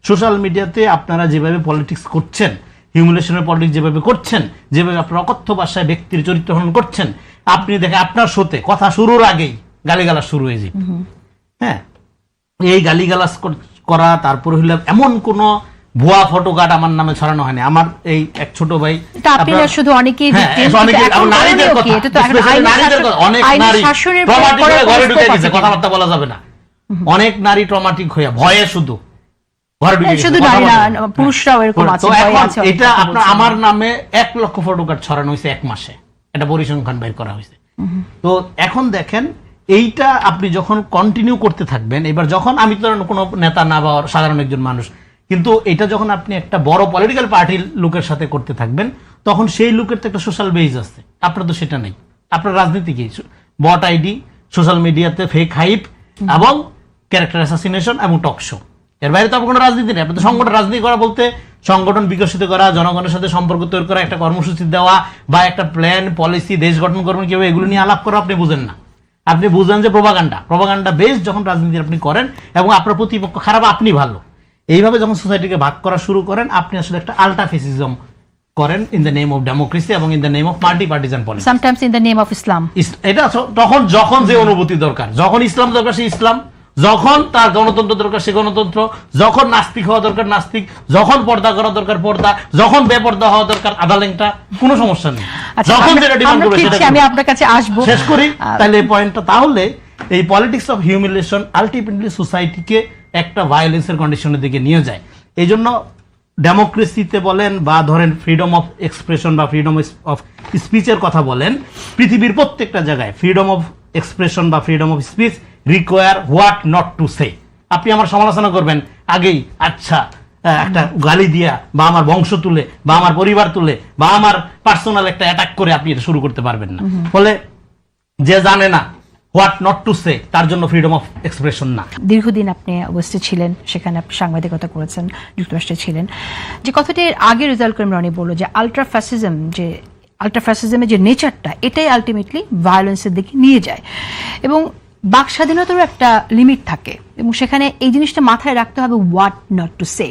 সোশ্যাল মিডিয়াতে আপনারা যেভাবে পলিটিক্স করছেন, হিউমিলেশনের পলিটিক্স যেভাবে করছেন, যেভাবে আপনার অকথ্য ভাষায় ব্যক্তির চরিত্র হনন করছেন, আপনি দেখেন আপনার শোতে কথা শুরুর আগেই গালিগালাজ শুরু হয়ে যাবে। হ্যাঁ, এই গালিগালাজ করা, তারপরে হইলে এমন কোন ভুয়া ফটোকার্ড আমার নামে ছড়ানো হয়নি। আমার এই এক ছোট ভাই, শুধু অনেকেই কথাবার্তা বলা যাবে না, অনেক নারী ট্রমাটিক হইয়া ভয়ে শুধু ঘরে ঢুকে গেছে। পুরুষরাও এরকম আছে। এটা আপনার আমার নামে 1 লক্ষ ফটোকার্ড ছড়ানো হয়েছে 1 মাসে, এটা পরিসংখ্যান বের করা হয়েছে। তো এখন দেখেন, এইটা আপনি যখন কন্টিনিউ করতে থাকবেন, এবার যখন আমি তো কোনো নেতা না বা সাধারণ একজন মানুষ, কিন্তু এটা যখন আপনি একটা বড় পলিটিক্যাল পার্টির লোকের সাথে করতে থাকবেন, তখন সেই লোকের তো একটা সোশ্যাল বেজ আছে, আপনার তো সেটা নেই। আপনার রাজনীতি কি? বট আইডি, সোশ্যাল মিডিয়াতে ফেক হাইপ এবং ক্যারেক্টার অ্যাসাসিনেশন এবং টক শো। এর বাইরে তো আপনার কোনো রাজনীতি নেই। আপনার সংগঠন রাজনীতি করা বলতে সংগঠন বিকশিত করা, জনগণের সাথে সম্পর্ক তৈরি করা, একটা কর্মসূচি দেওয়া বা একটা প্ল্যান পলিসি, দেশ গঠন করবেন কিভাবে, এগুলো নিয়ে আলাপ করা আপনি বুঝেন না। আপনি বুঝেন যে প্রোপাগান্ডা বেস যখন রাজনীতি আপনি করেন এবং আপনার প্রতিপক্ষ খারাপ, আপনি ভালো, এইভাবে যখন সোসাইটিকে ভাগ করা শুরু করেন, আপনি আসলে একটা আল্টা ফেসিজম করেন in the name of democracy এবং in the name of partisan politics. Sometimes in the name of Islam. এটা যখন যে অনুভূতি দরকার, যখন ইসলাম দরকার সে ইসলাম, যখন তার গণতন্ত্র দরকার সে গণতন্ত্র, যখন নাস্তিক হওয়া দরকার নাস্তিক, যখন পর্দা করা দরকার পর্দা, যখন বেপর্দা হওয়া দরকার আদালেংটা, কোনো সমস্যা নেই। আচ্ছা, যখন যেটা ডিমান্ড করবে সেটা আমি আপনার কাছে আসবো। শেষ করি তাহলে এই পয়েন্টটা। তাহলে এই পলিটিক্স অফ হিউমিলিয়েশন আলটিমেটলি সোসাইটিকে একটা ভায়োলেন্সের কন্ডিশনের দিকে নিয়ে যায়। এই জন্য ডেমোক্রেসিতে বলেন বা ধরেন ফ্রিডম অফ এক্সপ্রেশন বা ফ্রিডম অফ স্পিচের কথা বলেন, পৃথিবীর প্রত্যেকটা জায়গায় ফ্রিডম অফ এক্সপ্রেশন বা freedom of speech require what not to say. আপনি আমার সমালোচনা করবেন আগেই আচ্ছা একটা গালি দিয়া বা আমার বংশ তুলে বা আমার পরিবার তুলে বা আমার পার্সোনাল একটা অ্যাটাক করে আপনি এটা শুরু করতে পারবেন না। ফলে যে জানে না হোয়াট নট টু সে, তার জন্য ফ্রিডম অফ এক্সপ্রেশন না। দীর্ঘদিন আপনি অবস্থিত ছিলেন, সেখানে আপনি সাংবাদিকতা করেছেন, যুক্তরাষ্ট্রে ছিলেন। যে কথাটি আগে রেজাল্ট করিম রনি বলল যে আলট্রাফ্যাসিজমের যে নেচারটা, এটাই আলটিমেটলি ভায়োলেন্সের দিকে নিয়ে যায় এবং বাক স্বাধীনতারও একটা লিমিট থাকে এবং সেখানে এই জিনিসটা মাথায় রাখতে হবে, হোয়াট নট টু সে।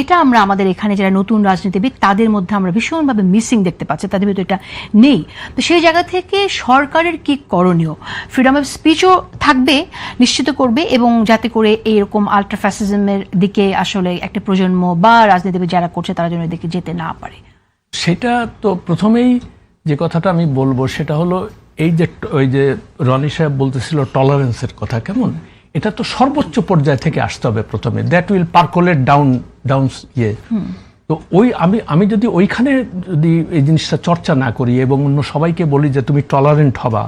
এটা আমরা আমাদের এখানে যারা নতুন রাজনীতিবিদ তাদের মধ্যে আমরা ভীষণভাবে মিসিং দেখতে পাচ্ছি, তাদের ভিতরে এটা নেই। তো সেই জায়গা থেকে সরকারের কি করণীয়? ফ্রিডম অফ স্পিচও থাকবে, নিশ্চিত করবে, এবং যাতে করে এইরকম আলট্রাফ্যাসিজমের দিকে আসলে একটা প্রজন্ম বা রাজনীতিবিদ যারা করছে তারা যেন এদিকে যেতে না পারে। সেটা তো প্রথমেই যে কথাটা আমি বলবো সেটা হলো এই যে ওই যে রনি সাহেব বলতেছিল টলারেন্সের কথা, কেমন এটা তো সর্বোচ্চ পর্যায় থেকে আসতে হবে প্রথমে, দ্যাট উইল পার্কোলেট ডাউন ইয়ে। তো আমি যদি ওইখানে যদি এই জিনিসটা চর্চা না করি এবং অন্য সবাইকে বলি যে তুমি টলারেন্ট হবা,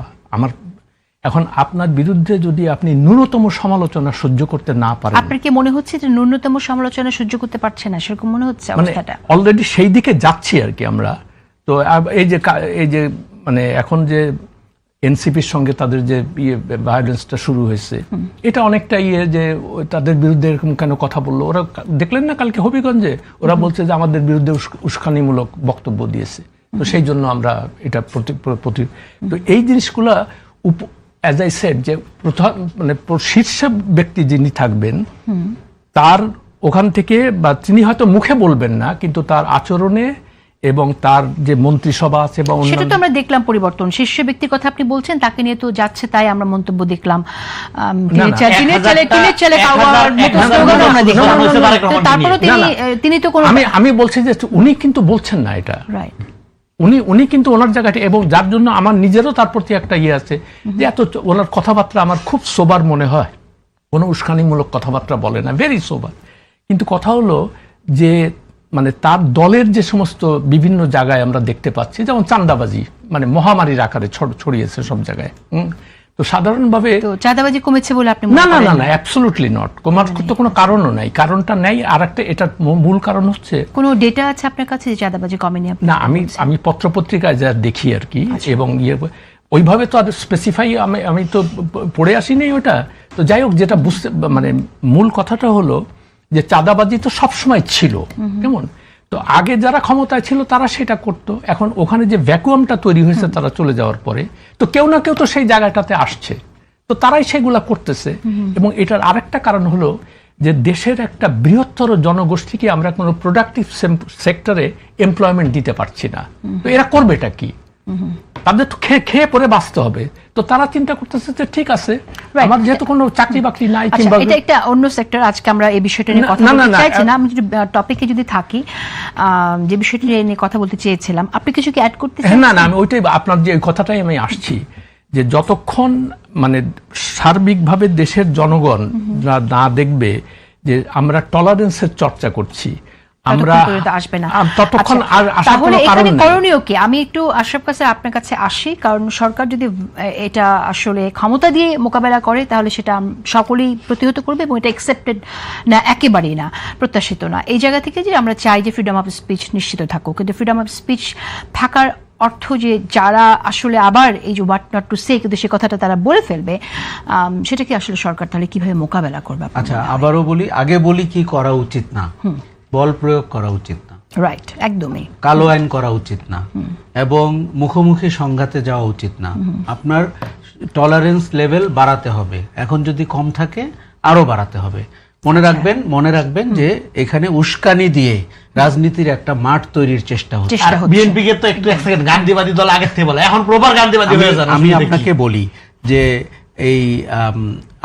এখন আপনার বিরুদ্ধে যদি আপনি ন্যূনতম সমালোচনা সহ্য করতে না পারেন, আপনার কি মনে হচ্ছে যে ন্যূনতম সমালোচনা সহ্য করতে পারছে না, সেরকম মনে হচ্ছে অবস্থাটা? অলরেডি সেই দিকে যাচ্ছি আর কি আমরা। তো এই যে মানে এখন যে এনসিপির সঙ্গে তাদের যে ভায়োলেন্সটা শুরু হয়েছে, এটা অনেকটা যে তাদের বিরুদ্ধে এরকম কেন কথা বললো। ওরা দেখলেন না কালকে হবিগঞ্জে ওরা বলছে যে আমাদের বিরুদ্ধে উস্কানিমূলক বক্তব্য দিয়েছে, তো সেই জন্য আমরা এটা তো এই জিনিসগুলা অ্যাজ আই সেড যে মানে শীর্ষ ব্যক্তি যিনি থাকবেন তার ওখান থেকে, বা তিনি হয়তো মুখে বলবেন না কিন্তু তার আচরণে এবং তার যে মন্ত্রিসভা আছে বা সেটা তো আমরা দেখলাম পরিবর্তন। শীর্ষ ব্যক্তির কথা আপনি বলছেন, তাকে নিয়ে তো যাচ্ছে তাই আমরা মন্তব্য দেখলাম, তারপরে তিনি তো কোনো, আমি বলছি যে উনি কিন্তু বলছেন না এটা, উনি কিন্তু ওনার জায়গাটা, এবং যার জন্য আমার নিজেরও তার প্রতি একটা ইয়ে আছে যে এত ওনার কথাবার্তা আমার খুব সোবার মনে হয়, কোনো উস্কানিমূলক কথাবার্তা বলে না, ভেরি সোবার। কিন্তু কথা হলো যে মানে তার দলের যে সমস্ত বিভিন্ন জায়গায় আমরা দেখতে পাচ্ছি, যেমন চাঁদাবাজি মানে মহামারীর আকারে ছড়িয়েছে সব জায়গায়। তো সাধারণভাবে চাঁদাবাজি কমেছে বলে আপনি? না, অ্যাবসলিউটলি নট, কমার তো কোনো কারণও নাই। কারণটা নাই, আর একটা এটার মূল কারণ হচ্ছে, কোনো ডেটা আছে আপনার কাছে যে চাঁদাবাজি কমেনি? না, আমি পত্রপত্রিকায় যা দেখি আর কি, এবং ওইভাবে তো আর স্পেসিফাই আমি তো পড়ে আসিনি ওটা। তো যাই হোক, যেটা বুঝতে মানে মূল কথাটা হলো যে চাঁদাবাজি তো সবসময় ছিল, কেমন, তো আগে যারা ক্ষমতায় ছিল তারা সেটা করত। এখন ওখানে যে ভ্যাকুয়ামটা তৈরি হয়েছে তারা চলে যাওয়ার পরে, তো কেউ না কেউ তো সেই জায়গাটাতে আসছে, তো তারাই সেগুলা করতেছে। এবং এটার আরেকটা কারণ হলো যে দেশের একটা বৃহত্তর জনগোষ্ঠীকে আমরা কোনো প্রোডাক্টিভ সেক্টরে এমপ্লয়মেন্ট দিতে পারছি না। তো এরা করবেটা কি? তাদের তো খেয়ে পরে বাঁচতে হবে। তো তারা চিন্তা করতেছে যে ঠিক আছে, আমার যেহেতু কোনো চাকরি বাকরি নাই, কিংবা এটা একটা অন্য সেক্টর, আজকে আমরা এই বিষয়টা নিয়ে কথা বলতে চাইছি না। আমি যদি টপিকে যদি থাকি, যে বিষয়টি নিয়ে কথা বলতে চেয়েছিলাম, আপনি কিছু কি অ্যাড করতে চান? না, আমি ওইটাই, আপনার যে কথাটাই আমি আসছি, যে যতক্ষণ মানে সার্বিকভাবে দেশের জনগণ না দেখবে যে আমরা টলারেন্সের চর্চা করছি, আমরা আসবে না ততক্ষণ আর আশা তাহলে করার কারণ এখানে নেই। করণীয় কি? আমি একটু আশরাফ কাছে আপনার কাছে আসি, কারণ সরকার যদি এটা আসলে ক্ষমতা দিয়ে মোকাবেলা করে তাহলে সেটা সকলেই প্রতিহত করবে এবং এটা অ্যাকসেপ্টেড না, একেবারেই না, প্রত্যাশিত না। এই জায়গা থেকে যে আমরা চাই যে ফ্রিডম অফ স্পিচ নিশ্চিত থাকুক, কিন্তু ফ্রিডম অফ স্পিচ থাকার অর্থ যে যারা আসলে আবার এই যে হোয়াট নট টু সে, কিন্তু সে কথাটা তারা বলে ফেলবে, সেটা কি আসলে সরকার তাহলে কিভাবে মোকাবেলা করবে? আচ্ছা, আবারও বলি, আগে বলি কি করা উচিত না, বল প্রয়োগ করা উচিত না, রাইট, একদমই কালো আইন করা উচিত না, এবং মুখোমুখি সংঘাতে যাওয়া উচিত না। আপনার টলারেন্স লেভেল বাড়াতে হবে, এখন যদি কম থাকে আরো বাড়াতে হবে। মনে রাখবেন যে এখানে উস্কানি দিয়ে রাজনীতির একটা মাঠ তৈরির চেষ্টা হচ্ছে। বিএনপি কে তো একটু এক সেকেন্ড গান্ধীবাদী দল আগের থেকে বলে, এখন প্রপার গান্ধীবাদী হয়ে যান। আমি আপনাকে বলি যে এই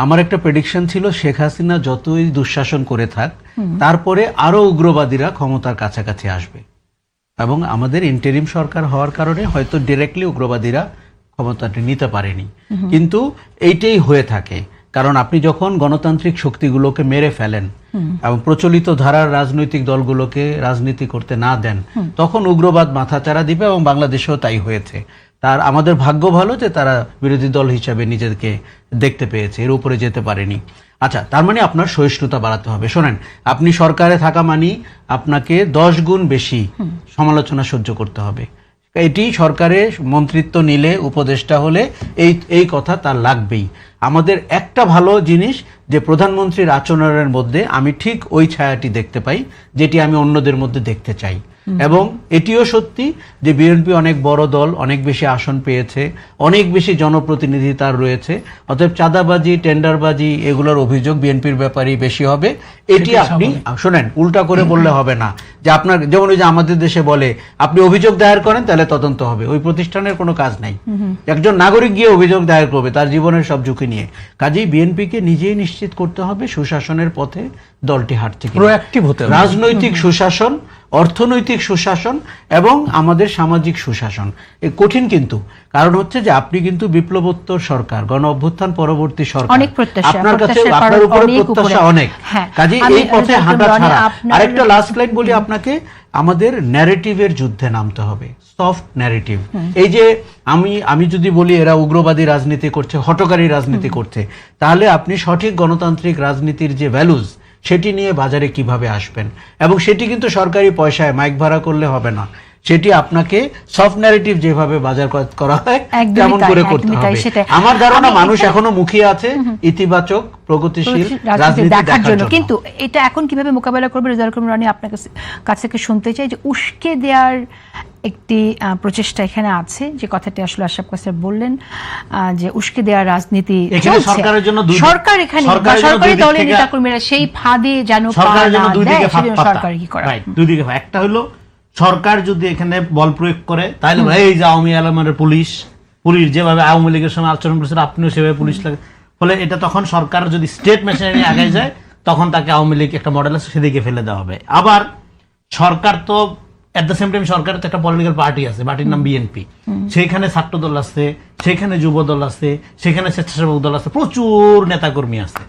আমার একটা প্রেডিকশন ছিল, শেখ হাসিনা যতই দুঃশাসন করে থাক তারপরে আরো উগ্রবাদীরা ক্ষমতার কাছাকাছি আসবে, এবং আমাদের ইন্টারিম সরকার হওয়ার কারণে হয়তো ডিরেক্টলি উগ্রবাদীরা ক্ষমতাটা নিতে পারেনি, কিন্তু এইটাই হয়ে থাকে। কারণ আপনি যখন গণতান্ত্রিক শক্তিগুলোকে মেরে ফেলেন এবং প্রচলিত ধারার রাজনৈতিক দলগুলোকে রাজনীতি করতে না দেন, তখন উগ্রবাদ মাথাচাড়া দিবে, এবং বাংলাদেশেও তাই হয়েছে। তার আমাদের ভাগ্য ভালো যে তারা বিরোধী দল হিসাবে নিজেদেরকে দেখতে পেয়েছে, এর উপরে যেতে পারেনি। আচ্ছা, তার মানে আপনার সহিষ্ণুতা বাড়াতে হবে। শোনেন, আপনি সরকারে থাকা মানেই আপনাকে 10 গুণ বেশি সমালোচনা সহ্য করতে হবে। এটি সরকারে মন্ত্রিত্ব নিলে, উপদেষ্টা হলে এই কথা তার লাগবেই। আমাদের একটা ভালো জিনিস যে প্রধানমন্ত্রীর আচরণের মধ্যে আমি ঠিক ওই ছায়াটি দেখতে পাই যেটি আমি অন্যদের মধ্যে দেখতে চাই। এবং এটিও সত্যি যে বিএনপি অনেক বড় দল, অনেক বেশি আসন পেয়েছে, অনেক বেশি জনপ্রতিনিধি তার রয়েছে, অতএব চাঁদাবাজি, টেন্ডারবাজি এগুলোর অভিযোগ বিএনপির ব্যাপারেই বেশি হবে। এটি আপনি শোনেন, উল্টা করে বললে হবে না যে আপনার, যেমন ওই যে আমাদের দেশে বলে আপনি অভিযোগ দায়ের করেন তাহলে তদন্ত হবে, ওই প্রতিষ্ঠানের কোনো কাজ নাই। একজন নাগরিক গিয়ে অভিযোগ দায়ের করবে তার জীবনের সব ঝুঁকি নিয়ে। কাজেই বিএনপিকে নিজেই নিশ্চিত করতে হবে সুশাসনের পথে দলটি হাঁটছে কিনা। প্রোঅ্যাক্টিভ হতে হবে। রাজনৈতিক সুশাসন, অর্থনৈতিক সুশাসন এবং আমাদের সামাজিক সুশাসন এ কঠিন, কিন্তু কারণ হচ্ছে যে আপনি কিন্তু বিপ্লবোত্তর সরকার, গণ অভ্যুত্থান পরবর্তী সরকার, অনেক প্রত্যাশা, আপনার কাছে আপনার উপরে প্রত্যাশা অনেক। কাজে এই পথে হাঁটা ছাড়া, আরেকটা লাস্ট লাইন বলি আপনাকে, আমাদের ন্যারেটিভের যুদ্ধে নামতে হবে, সফট ন্যারেটিভ। এই যে আমি যদি বলি এরা উগ্রবাদী রাজনীতি করছে, হঠকারী রাজনীতি করছে, তাহলে আপনি সঠিক গণতান্ত্রিক রাজনীতির যে ভ্যালুজ সেটি নিয়ে বাজারে কিভাবে আসবেন, এবং সেটি কিন্তু সরকারি পয়সায় মাইক ভাড়া করলে হবে না, সেটি আপনাকে সফট ন্যারেটিভ যেভাবে বাজার করা হয় তেমন করে করতে হবে। আমার ধারণা মানুষ এখনো মুখিয়ে আছে ইতিবাচক প্রগতিশীল রাজনীতি দেখার জন্য। কিন্তু এটা এখন কিভাবে মোকাবেলা করবে রেজাউল করিম রানী, আপনার কাছ থেকে শুনতে চাই যে উস্কে দেওয়ার একটি প্রচেষ্টা এখানে আছে, যে কথাটি আসলে আশরাফ কাসের বললেন যে উস্কে দেওয়ার রাজনীতি সরকারের জন্য, সরকার এখানে সরকারি দলের নেতাকর্মীরা সেই ফাঁদে যেন সরকারের জন্য দুই দিকে সরকার কি করে, দুই দিকে। একটা হলো সরকার যদি এখানে বল প্রয়োগ করে তাহলে এই যে আওয়ামী আলমের পুলিশ যেভাবে আওয়ামী লীগের সঙ্গে আচরণ করেছিল আপনিও সেভাবে পুলিশ লাগে, ফলে এটা তখন সরকার যদি স্টেট মেশিনারি আগে যায় তখন তাকে আওয়ামী লীগ একটা মডেল আছে সেদিকে ফেলে দেওয়া হবে। আবার সরকার তো এট দ্য সেম টাইম সরকারের তো একটা পলিটিক্যাল পার্টি আছে, পার্টির নাম বিএনপি, সেইখানে ছাত্র দল আছে, সেখানে যুব দল আছে, সেখানে স্বেচ্ছাসেবক দল আছে, প্রচুর নেতাকর্মী আছে।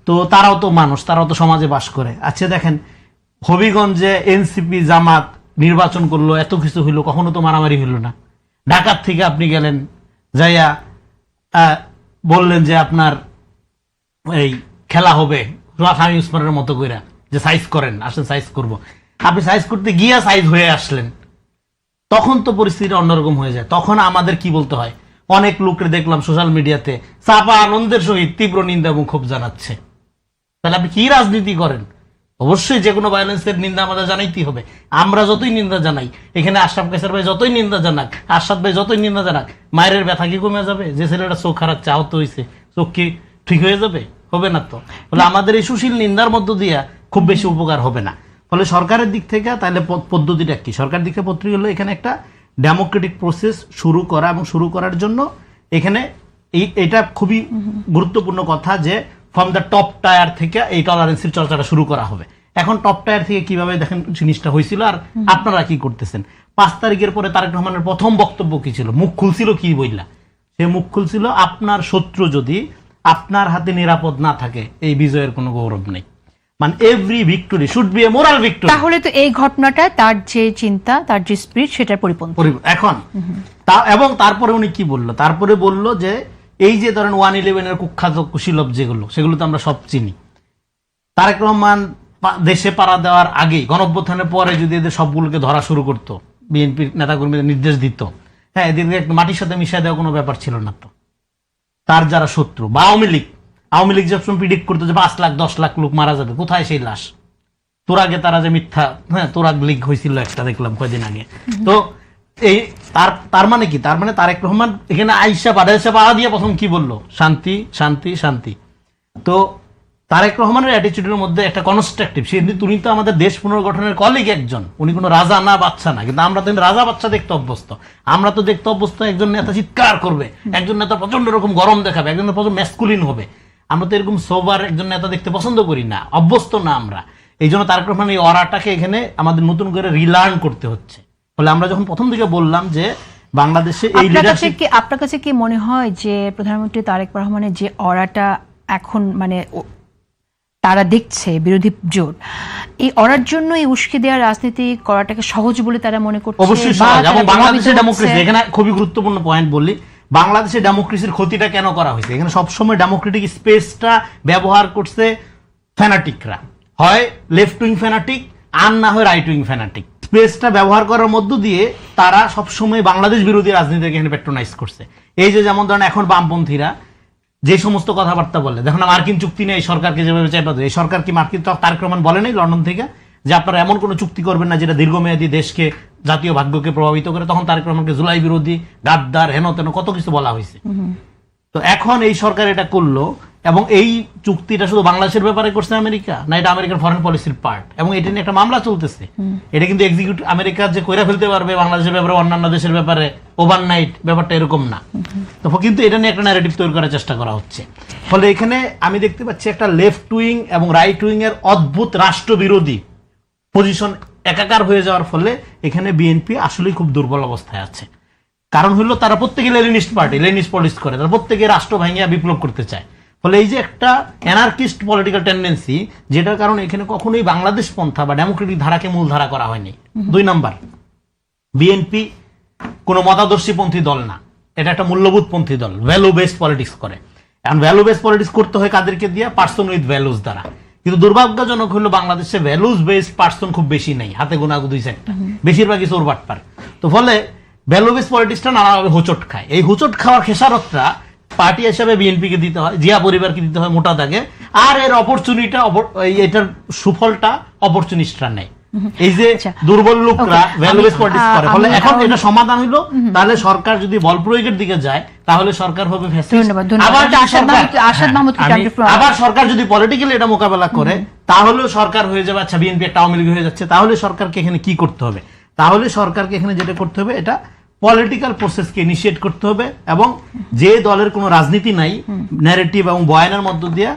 তো তারাও তো মানুষ, তারাও তো সমাজে বাস করে। আচ্ছা দেখেন, হবিগঞ্জে এনসিপি জামাত নির্বাচন করলো, এত কিছু হইলো, কখনো তো মারামারি হইলো না। ঢাকার থেকে আপনি গেলেন, যাইয়া বললেন যে আপনার এই খেলা হবে স্বামী উসমানের মতো কইরা, যে সাইজ করেন, আসেন সাইজ করব। আপনি সাইজ করতে গিয়া সাইজ হয়ে আসলেন, তখন তো পরিস্থিতি অন্যরকম হয়ে যায়। তখন আমাদের কি বলতে হয়? অনেক লোককে দেখলাম সোশ্যাল মিডিয়াতে চাপা আনন্দের সহিত তীব্র নিন্দা এবং ক্ষোভ জানাচ্ছে। তাহলে আপনি কি রাজনীতি করেন? অবশ্যই যে কোনো ভায়োলেন্সের নিন্দা আমাদের জানাইতেই হবে। আমরা যতই নিন্দা জানাই, এখানে আশরাফ কাসের ভাই যতই নিন্দা জানাক, আশরাফ ভাই যতই নিন্দা জানাক, মায়ের ব্যথা কি কমে যাবে? যে ছেলেটা চোখ খারাপ আহত হয়েছে, চোখ কি ঠিক হয়ে যাবে? হবে না তো। ফলে আমাদের এই সুশীল নিন্দার মধ্য দিয়া খুব বেশি উপকার হবে না। ফলে সরকারের দিক থেকে তাহলে পদ্ধতিটা কি? সরকারের দিক থেকে পদ্ধতি হলো এখানে একটা ডেমোক্রেটিক প্রসেস শুরু করা, এবং শুরু করার জন্য এখানে এটা খুবই গুরুত্বপূর্ণ কথা যে ফ্রম দ্য টপ টায়ার থেকে এই টলারেন্সের চর্চাটা শুরু করা হবে। এখন টপ টায়ার থেকে কিভাবে দেখেন জিনিসটা হয়েছিল আর আপনারা কি করতেছেন। 5 তারিখের পরে তারেক রহমানের প্রথম বক্তব্য কি ছিল? মুখ খুলছিল কি বইলা? সে মুখ খুলছিল, আপনার শত্রু যদি আপনার হাতে নিরাপদ না থাকে এই বিজয়ের কোনো গৌরব নেই। মানে every victory should B a moral victory. তাহলে তো এই ঘটনাটা তার যে চিন্তা, তার যে স্পিরিট, সেটার পরিপন্থী। এখন এবং তারপরে উনি কি বললো? তারপরে বললো যে এই যে ধরেন 111 এর কুখ্যাত কুশীলব যেগুলো, সেগুলো তো আমরা সব চিনি। তারেক রহমান দেশে পাড়া দেওয়ার আগেই, গণঅভ্যুত্থানের পরে যদি এদের সবগুলোকে ধরা শুরু করতো, বিএনপির নেতাকর্মীদের নির্দেশ দিত, হ্যাঁ, এদেরকে একটু মাটির সাথে মিশিয়ে দেওয়া কোনো ব্যাপার ছিল না। তো তার যারা শত্রু বা আওয়ামী লীগ যখন প্রিডিক্ট করতো যে 5 লাখ 10 লাখ লোক মারা যাবে, কোথায় সেই লাশ? তোরাগে তারা যে মিথ্যা, হ্যাঁ, তোরাগ লীগ হয়েছিল একটা, দেখলাম কয়েকদিন আগে। তো এই তার মানে কি? তার মানে তারেক রহমান এখানে আইসা পাড়া দিয়ে প্রথম কি বললো? শান্তি শান্তি শান্তি। তো তারেক রহমানের অ্যাটিটিউডের মধ্যে একটা কনস্ট্রাকটিভ, উনি তো আমাদের দেশ পুনর্গঠনের কলিগ একজন, উনি কোনো রাজা না বাচ্চা না, কিন্তু আমরা তো রাজা বাচ্চা দেখতে অভ্যস্ত। আমরা তো দেখতে অভ্যস্ত একজন নেতা চিৎকার করবে, একজন নেতা প্রচন্ড রকম গরম দেখাবে, একজন প্রচন্ড ম্যাসকুলিন হবে। আমরা তো এরকম সোবার একজন নেতা দেখতে পছন্দ করি না, অভ্যস্ত না আমরা। এই জন্য তারেক রহমান এই অরাটাকে এখানে আমাদের নতুন করে রিলার্ন করতে হচ্ছে। ফলে আমরা যখন প্রথম দিকে বললাম যে বাংলাদেশে এই লিডারশিপ, আপনার কাছে কি মনে হয় যে প্রধানমন্ত্রী তারেক রহমানের যে অরাটা এখন মানে তারা দেখছে বিরোধী জোট, এই অরার জন্য এই উস্কে দেওয়ার রাজনীতি করাটাকে সহজ বলে তারা মনে করছে? অবশ্যই সহজ। এবং বাংলাদেশের ডেমোক্রেসি, এখানে খুবই গুরুত্বপূর্ণ পয়েন্ট বললি, বাংলাদেশের ডেমোক্রেসির ক্ষতিটা কেন করা হয়েছে? এখানে সবসময় ডেমোক্রেটিক স্পেসটা ব্যবহার করছে ফ্যানাটিকরা, হয় লেফট উইং ফ্যানাটিক আর না হয় রাইট উইং ফ্যানাটিক। স্পেসটা ব্যবহার করার মধ্য দিয়ে তারা সবসময় বাংলাদেশ বিরোধী রাজনীতিকে এখানে প্যাট্রোনাইজ করছে। এই যে যেমন ধরেন এখন বামপন্থীরা যে সমস্ত কথাবার্তা বলে, দেখো না মার্কিন চুক্তি নেই, সরকারকে যেভাবে চাইবা, এই সরকার কি মার্কিন তারেক রহমান বলে নাই লন্ডন থেকে যে আপনারা এমন কোনো চুক্তি করবেন না যেটা দীর্ঘমেয়াদী দেশকে, জাতীয় ভাগ্যকে প্রভাবিত করে? তখন তারেক রহমানকে জুলাই বিরোধী, গাদ্দার, হেন তেন কত কিছু বলা হয়েছে। তো এখন এই সরকার এটা করলো, এবং এই চুক্তিটা শুধু বাংলাদেশের ব্যাপারে করছে আমেরিকা না, এটা আমেরিকার ফরেন পলিসির পার্ট, এবং এটা নিয়ে একটা মামলা চলতেছে। এটা কিন্তু এক্সিকিউটিভ আমেরিকা যে কইরা ফেলতে পারবে বাংলাদেশের ব্যাপারে, অন্যান্য দেশের ব্যাপারে ওভারনাইট, ব্যাপারটা এরকম না। তো কিন্তু এটা নিয়ে একটা ন্যারেটিভ তৈরি করার চেষ্টা করা হচ্ছে। ফলে এখানে আমি দেখতে পাচ্ছি একটা লেফট উইং এবং রাইট উইং এর অদ্ভুত রাষ্ট্রবিরোধী পজিশন একাকার হয়ে যাওয়ার ফলে এখানে বিএনপি আসলেই খুব দুর্বল অবস্থায় আছে। কারণ হলো তারা প্রত্যেকে লেনিনিস্ট পার্টি, লেনিনিস্ট পলিটিক্স করে, তারা প্রত্যেকে রাষ্ট্র ভাঙিয়া বিপ্লব করতে চায়। ফলে এই যে একটা অ্যানার্কিস্ট পলিটিক্যাল টেন্ডেন্সি, যেটার কারণে এখানে কখনোই বাংলাদেশ পন্থা বা ডেমোক্রেটিক ধারাকে মূল ধারা করা হয়নি। 2 নাম্বার, বিএনপি কোনো মতাদর্শী পন্থী দল না, এটা একটা মূল্যবোধ পন্থী দল, ভ্যালু বেসড পলিটিক্স করে। এখন ভ্যালু বেসড পলিটিক্স করতে হয় কাদেরকে দিয়া? পার্সন উইথ ভ্যালুজ দ্বারা। কিন্তু দুর্ভাগ্যজনক হলো বাংলাদেশে ভ্যালুজ বেসড পার্সন খুব বেশি নেই, হাতে গোনা 2-4টা, বেশিরভাগই চোর বাটপার। তো ফলে ভ্যালু বেসড পলিটিক্সটা নানাভাবে হোঁচট খায়। এই হোঁচট খাওয়ার খেসারতটা পার্টি হিসাবে বিএনপিকে দিতে হয়, জিয়া পরিবারকে দিতে হয় মোটা দাগে, আর এর অপরচুনিটা, এটার সুফলটা অপরচুনিস্টরা নেয়। এই যে দুর্বল লোকরা ভ্যালু বেসড পলিটিক্স করে। ফলে এখন এটা সমাধান হইলো, তাহলে সরকার যদি বল প্রয়োগের দিকে যায় তাহলে সরকার হবে ফ্যাসিস্ট। আবার সরকার যদি পলিটিক্যালি এটা মোকাবেলা করে তাহলে সরকার হয়ে যাবে, আচ্ছা বিএনপি একটা আওয়ামী লীগ হয়ে যাচ্ছে, তাহলে সরকারকে এখানে কি করতে হবে? তাহলে সরকারকে এখানে যেটা করতে হবে, এটা পলিটিক্যাল প্রসেসকে ইনিশিয়েট করতে হবে, এবং যে দলের কোনো রাজনীতি নাই, ন্যারেটিভ এবং বয়ানের মধ্য দিয়ে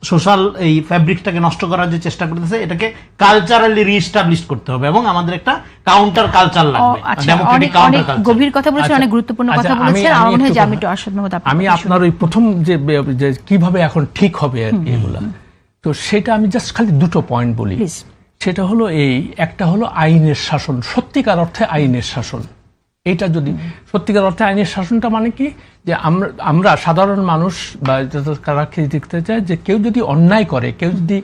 সোশ্যাল এই ফ্যাব্রিকটাকে নষ্ট করার যে চেষ্টা করতেছে, এটাকে কালচারালি রিএস্টাবলিশ করতে হবে, এবং আমাদের একটা কাউন্টার কালচার লাগবে, ডেমোক্রেটিক কাউন্টার কালচার। গভীর কথা বলেছেন, অনেক গুরুত্বপূর্ণ কথা বলেছেন। আমি আপনার ওই প্রথম যে কিভাবে এখন ঠিক হবে এগুলা, তো সেটা আমি জাস্ট খালি 2টো পয়েন্ট বলি। সেটা হলো একটা হলো আইনের শাসন, সত্যিকার অর্থে আইনের শাসন। এইটা যদি সত্যিকার অর্থে আইনের শাসনটা মানে কি, যে আমরা সাধারণ মানুষ বা কারা দেখতে চায় যে কেউ যদি অন্যায় করে, কেউ যদি,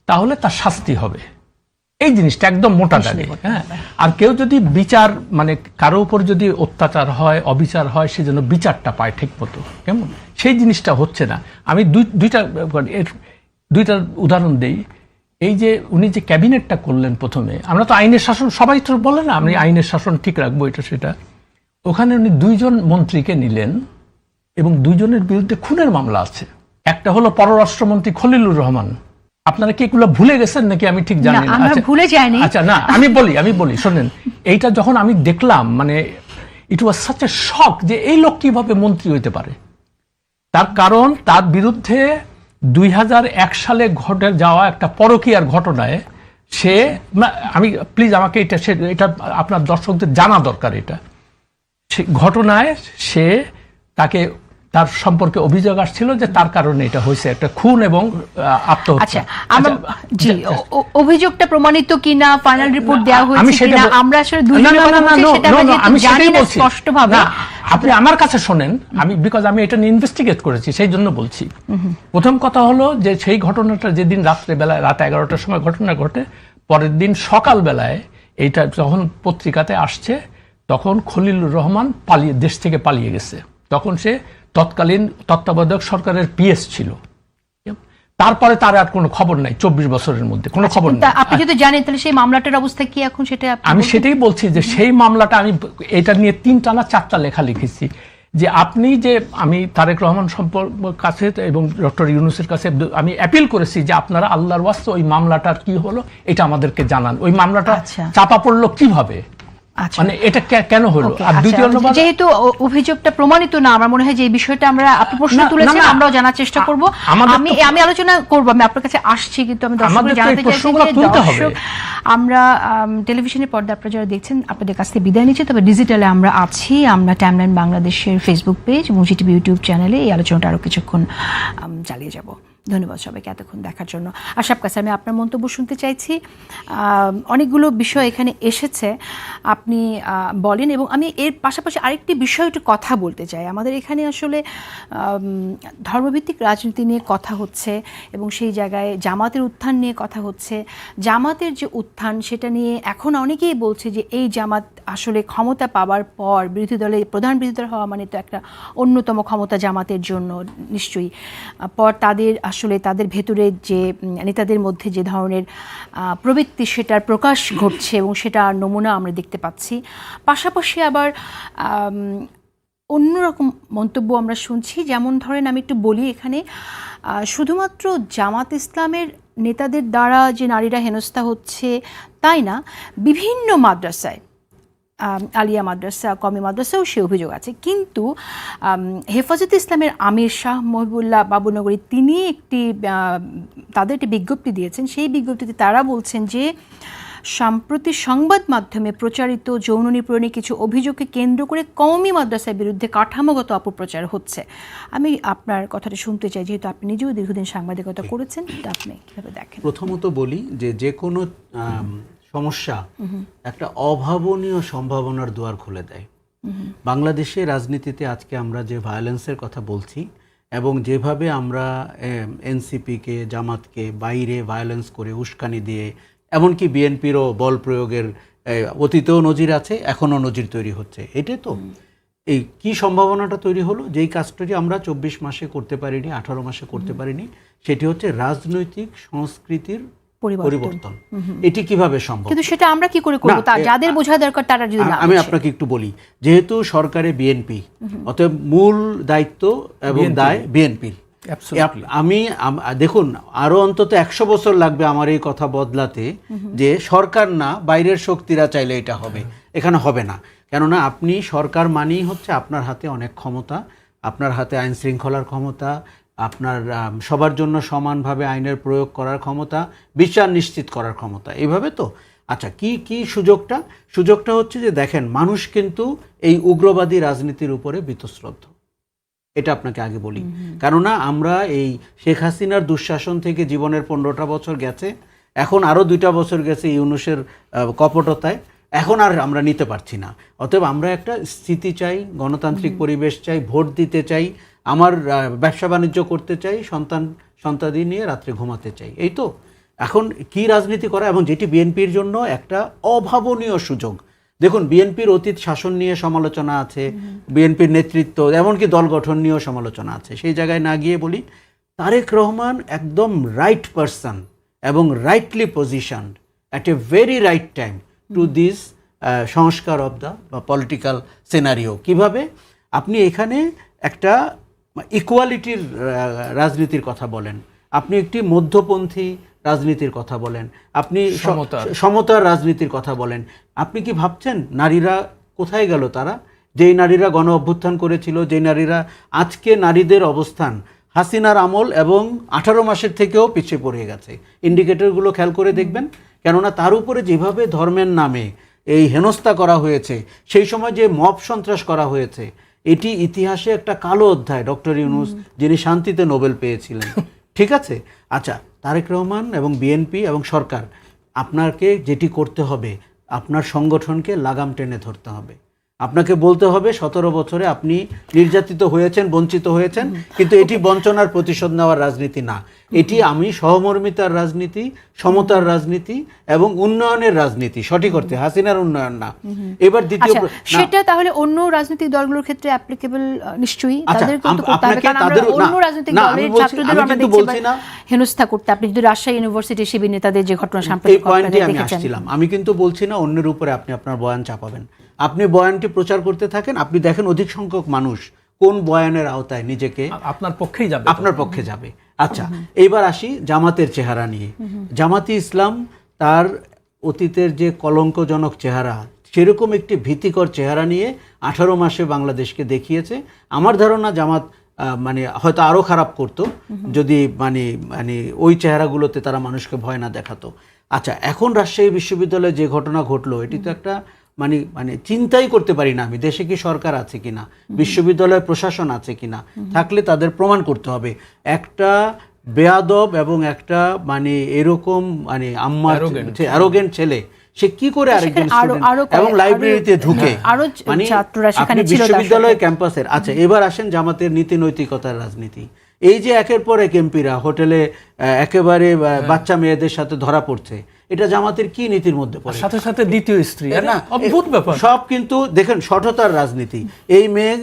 তাহলে তার শাস্তি হবে, এই জিনিসটা একদম মোটা দাগে। হ্যাঁ, আর কেউ যদি বিচার, মানে কারো উপর যদি অত্যাচার হয়, অবিচার হয়, সে যেন বিচারটা পায় ঠিক মতো, কেমন সেই জিনিসটা হচ্ছে না। আমি দুইটা উদাহরণ দেই। এই যে উনি যে ক্যাবিনেটটা করলেন প্রথমে, আমরা তো আইনের শাসন, সবাই তো বলে না আমি আইনের শাসন ঠিক রাখবো, এটা সেটা। ওখানে উনি 2 জন মন্ত্রীকে নিলেন এবং 2 জনের বিরুদ্ধে খুনের মামলা আছে। একটা হলো পররাষ্ট্রমন্ত্রী খলিলুর রহমান। আপনারা কি এগুলো ভুলে গেছেন নাকি আমি ঠিক জানি না। ভুলে যায়নি। আচ্ছা, না আমি বলি শোনেন, এইটা যখন আমি দেখলাম, মানে ইট ওয়াজ সাচ এ শক যে এই লোক কিভাবে মন্ত্রী হইতে পারে। তার কারণ তার বিরুদ্ধে 2001 সালে ঘটে যাওয়া একটা পরকীয়ার ঘটনায় সে, আমি প্লিজ আমাকে এটা আপনার দর্শকদের জানা দরকার, এটা ঘটনায় সে তাকে, তার সম্পর্কে অভিযোগ আসছিল যে তার কারণে এটা হয়েছে, একটা খুন এবং আত্মহত্যা। অভিযোগটা প্রমাণিত কিনা, ফাইনাল রিপোর্ট দেওয়া হয়েছে কিনা, আমরা আসলে স্পষ্টভাবে, আপনি আমার কাছে শোনেন, বিকজ আমি এটা নিয়ে ইনভেস্টিগেট করেছি, সেই জন্য বলছি। প্রথম কথা হলো যে সেই ঘটনাটা যেদিন রাত্রেবেলায়, রাত 11টার সময় ঘটনা ঘটে, পরের দিন সকালবেলায় এইটা যখন পত্রিকাতে আসছে, তখন খলিলুর রহমান দেশ থেকে পালিয়ে গেছে। তখন সে তৎকালীন তত্ত্বাবধায়ক সরকারের পিএস ছিল। তারপরে তার আর কোনো খবর নাই, 24 বছরের মধ্যে কোনো খবর নেই। আপনি যদি জানেন তাহলে সেই মামলাটার অবস্থা কি এখন, সেটা আমি সেটাই বলছি যে সেই মামলাটা, আমি এটা নিয়ে 3টা না 4টা লেখা লিখেছি। যে আপনি যে আমি তারেক রহমান কাছে এবং ডক্টর ইউনূসের কাছে আমি অ্যাপিল করেছি যে আপনারা আল্লাহর ওয়াস্তে ওই মামলাটার কি হলো এটা আমাদেরকে জানান, ওই মামলাটা আচ্ছা। চাপা পড়লো কিভাবে, আচ্ছা। মানে এটা কেন হলো। Okay, আর আচ্ছা, দ্বিতীয় নম্বর, যেহেতু অভিযোগটা প্রমাণিত না, আমার মনে হয় যে এই বিষয়টা আমরা আপনি প্রশ্ন না, তুলেছেন, না, না, আমরাও জানার চেষ্টা করব। আমাদের আমি আলোচনা করব, আমি আপনার কাছে আসছি, কিন্তু আমি আমাদের দর্শকদের তো এই জানাতে চাইছি প্রশ্নগুলো যে তুলতে হবে। দর্শক, আমরা টেলিভিশনের পর্দা আপনারা যারা দেখছেন আপনাদের কাছ থেকে বিদায় নিচ্ছি, তবে ডিজিটালে আমরা আছি, আমরা টাইমলাইন বাংলাদেশের ফেসবুক পেজ এবং জিটিভি ইউটিউব চ্যানেলে এই আলোচনাটা আরো কিছুক্ষণ চালিয়ে যাব। ধন্যবাদ সবাইকে এতক্ষণ দেখার জন্য। আশরাফ কাছে আমি আপনার মন্তব্য শুনতে চাইছি। অনেকগুলো বিষয় এখানে এসেছে, আপনি বলেন, এবং আমি এর পাশাপাশি আরেকটি বিষয় একটু কথা বলতে চাই। আমাদের এখানে আসলে ধর্মভিত্তিক রাজনীতি নিয়ে কথা হচ্ছে এবং সেই জায়গায় জামাতের উত্থান নিয়ে কথা হচ্ছে। জামাতের যে উত্থান সেটা নিয়ে এখন অনেকেই বলছে যে এই জামাত আসলে ক্ষমতা পাওয়ার পর বিরোধী দলের প্রধান বিরোধী দল হওয়া মানে তো একটা অন্যতম ক্ষমতা জামাতের জন্য নিশ্চয়ই। পর তাদের ভেতরে যে নেতাদের মধ্যে যে ধরনের প্রবৃত্তি সেটার প্রকাশ ঘটছে এবং সেটার নমুনা আমরা দেখতে পাচ্ছি। পাশাপাশি আবার অন্যরকম মন্তব্য আমরা শুনছি, যেমন ধরেন আমি একটু বলি এখানে, শুধুমাত্র জামাত ইসলামের নেতাদের দ্বারা যে নারীরা হেনস্থা হচ্ছে তাই না, বিভিন্ন মাদ্রাসায়, আলিয়া মাদ্রাসা, কমি মাদ্রাসাও সে অভিযোগ আছে। কিন্তু হেফাজতে ইসলামের আমির শাহ মহিবুল্লাহ বাবুনগরী তিনি তাদের একটি বিজ্ঞপ্তি দিয়েছেন। সেই বিজ্ঞপ্তিতে তারা বলছেন যে সম্প্রতি সংবাদ মাধ্যমে প্রচারিত যৌন নিপীড়নের কিছু অভিযোগকে কেন্দ্র করে কওমি মাদ্রাসার বিরুদ্ধে কাঠামোগত অপপ্রচার হচ্ছে। আমি আপনার কথাটা শুনতে চাই, যেহেতু আপনি নিজেও দীর্ঘদিন সাংবাদিকতা করেছেন, আপনি কিভাবে দেখেন? প্রথমত বলি যে কোনো সমস্যা একটা অভাবনীয় সম্ভাবনার দুয়ার খুলে দেয়। বাংলাদেশের রাজনীতিতে আজকে আমরা যে ভায়োলেন্সের কথা বলছি এবং যেভাবে আমরা এনসিপিকে, জামাতকে বাইরে ভায়োলেন্স করে উস্কানি দিয়ে, এমনকি বিএনপিরও বল প্রয়োগের অতীতেও নজির আছে, এখনও নজির তৈরি হচ্ছে। এটাই তো এই কি সম্ভাবনাটা তৈরি হলো, যেই কাজটি আমরা 24 মাসে করতে পারিনি, 18 মাসে করতে পারিনি, সেটি হচ্ছে রাজনৈতিক সংস্কৃতির পরিবর্তন। এটি কিভাবে সম্ভব? কিন্তু সেটা আমরা কি করে করব? যাদের বোঝা দরকার তারা যদি না। আমি আপনাকে একটু বলি, যেহেতু সরকারে বিএনপি, অতএব মূল দায়িত্ব এবং দায় বিএনপির। দেখুন, আরো অন্তত 100 বছর লাগবে আমার এই কথা বদলাতে, যে সরকার না বাইরের শক্তিরা চাইলে এটা হবে, এখানে হবে না। কেননা আপনি সরকার মানেই হচ্ছে আপনার হাতে অনেক ক্ষমতা, আপনার হাতে আইন শৃঙ্খলার ক্ষমতা, আপনার সবার জন্য সমানভাবে আইনের প্রয়োগ করার ক্ষমতা, বিচার নিশ্চিত করার ক্ষমতা, এইভাবে তো। আচ্ছা, কি সুযোগটা হচ্ছে যে দেখেন, মানুষ কিন্তু এই উগ্রবাদী রাজনীতির উপরে বীতশ্রদ্ধ, এটা আপনাকে আগে বলি। কেননা আমরা এই শেখ হাসিনার দুঃশাসন থেকে জীবনের 15টা বছর গেছে, এখন আরও 2টা বছর গেছে ইউনূসের কপটতায়, এখন আর আমরা নিতে পারছি না। অতএব আমরা একটা স্থিতি চাই, গণতান্ত্রিক পরিবেশ চাই, ভোট দিতে চাই, আমার ব্যবসা বাণিজ্য করতে চাই, সন্তাদি নিয়ে রাত্রে ঘুমাতে চাই। এই তো এখন কি রাজনীতি করা, এবং যেটি বিএনপির জন্য একটা অভাবনীয় সুযোগ। দেখুন, বিএনপির অতীত শাসন নিয়ে সমালোচনা আছে, বিএনপির নেতৃত্ব, এমনকি দল গঠন নিয়েও সমালোচনা আছে। সেই জায়গায় না গিয়ে বলি, তারেক রহমান একদম রাইট পারসন এবং rightly positioned at a very right time to this সংস্কার অফ দ্য পলিটিক্যাল সিনারিও। কিভাবে আপনি এখানে একটা ইকুয়ালিটির রাজনীতির কথা বলেন, আপনি একটি মধ্যপন্থী রাজনীতির কথা বলেন, আপনি সমতার রাজনীতির কথা বলেন। আপনি কি ভাবছেন নারীরা কোথায় গেল? তারা যেই নারীরা গণ অভ্যুত্থান করেছিল, যেই নারীরা, আজকে নারীদের অবস্থান হাসিনার আমল এবং 18 মাসের থেকেও পিছিয়ে পড়ে গেছে। ইন্ডিকেটরগুলো খেয়াল করে দেখবেন। কেননা তার উপরে যেভাবে ধর্মের নামে এই হেনস্থা করা হয়েছে, সেই সময় যে মব সন্ত্রাস করা হয়েছে, এটি ইতিহাসে একটা কালো অধ্যায়। ডক্টর ইউনূস, যিনি শান্তিতে নোবেল পেয়েছিলেন, ঠিক আছে? আচ্ছা, তারেক রহমান এবং বিএনপি এবং সরকার, আপনাকে যেটি করতে হবে, আপনার সংগঠনকে লাগাম টেনে ধরতে হবে। আপনাকে বলতে হবে 17 বছরে আপনি নির্যাতিত হয়েছেন, বঞ্চিত হয়েছেন, কিন্তু এটি বঞ্চনার প্রতিশোধ নেওয়ার রাজনীতি না। এটি আমি সহমর্মিতার রাজনীতি, সমতার রাজনীতি এবং উন্নয়নের রাজনীতি, সঠিক অর্থে হাসিনার উন্নয়ন না। এবার দ্বিতীয়, সেটা তাহলে অন্য রাজনৈতিক দলগুলোর ক্ষেত্রে অ্যাপ্লিকেবল নিশ্চয়ই, তাদের কিন্তু করতে হবে, কারণ আমরা অন্য রাজনৈতিক দলের ছাত্রদের আমরা দেখছি হেনস্থা করতে। আপনি যদি রাজশাহী ইউনিভার্সিটি শিবির নেতাদের যে ঘটনা সাম্প্রতিক দেখেছেন, আমি কিন্তু বলছি না অন্যের উপরে আপনি আপনার বয়ান চাপাবেন। আপনি বয়ানটি প্রচার করতে থাকেন, আপনি দেখেন অধিক সংখ্যক মানুষ কোন বয়ানের আওতায় নিজেকে আপনার পক্ষেই যাবে, আপনার পক্ষে যাবে। আচ্ছা, এইবার আসি জামাতের চেহারা নিয়ে। জামাতি ইসলাম তার অতীতের যে কলঙ্কজনক চেহারা, সেরকম একটি ভীতিকর চেহারা নিয়ে 18 মাসে বাংলাদেশকে দেখিয়েছে। আমার ধারণা জামাত মানে হয়তো আরো খারাপ করতো যদি মানে মানে ওই চেহারাগুলোতে তারা মানুষকে ভয় না দেখাতো। আচ্ছা, এখন রাজশাহী বিশ্ববিদ্যালয়ে যে ঘটনা ঘটলো, এটি তো একটা মানে মানে চিন্তাই করতে পারি না আমি, দেশে কি সরকার আছে কিনা, বিশ্ববিদ্যালয় প্রশাসন আছে কিনা, থাকলে তাদের প্রমাণ করতে হবে। একটা বেয়াদব এবং একটা মানে এরকম মানে অ্যারোগেন্ট ছেলে সে কি করে আরেকজন স্টুডেন্ট এবং লাইব্রেরিতে ঢুকে মানে আপনি বিশ্ববিদ্যালয় ক্যাম্পাসের। আচ্ছা, এবার আসেন জামাতের নীতি নৈতিকতার রাজনীতি। এই যে একের পর এক এমপিরা হোটেলে একেবারে বাচ্চা মেয়েদের সাথে ধরা পড়ছে, এটা জামাতের কি নীতির মধ্যে পড়ে? সাথে সাথে দ্বিতীয় স্ত্রী, না অদ্ভুত ব্যাপার সব। কিন্তু দেখেন সঠতার রাজনীতি। এই মেয়ে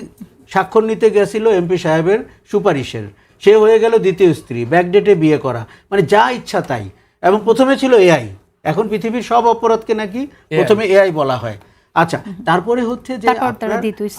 স্বাক্ষর নিতে গেছিল এমপি সাহেবের সুপারিশের, সে হয়ে গেল দ্বিতীয় স্ত্রী, ব্যাকডেটে বিয়ে করা, মানে যা ইচ্ছা তাই। এবং প্রথমে ছিল এআই, এখন পৃথিবীর সব অপরাধকে নাকি প্রথমে এআই বলা হয়। আচ্ছা, তারপরে হচ্ছে যে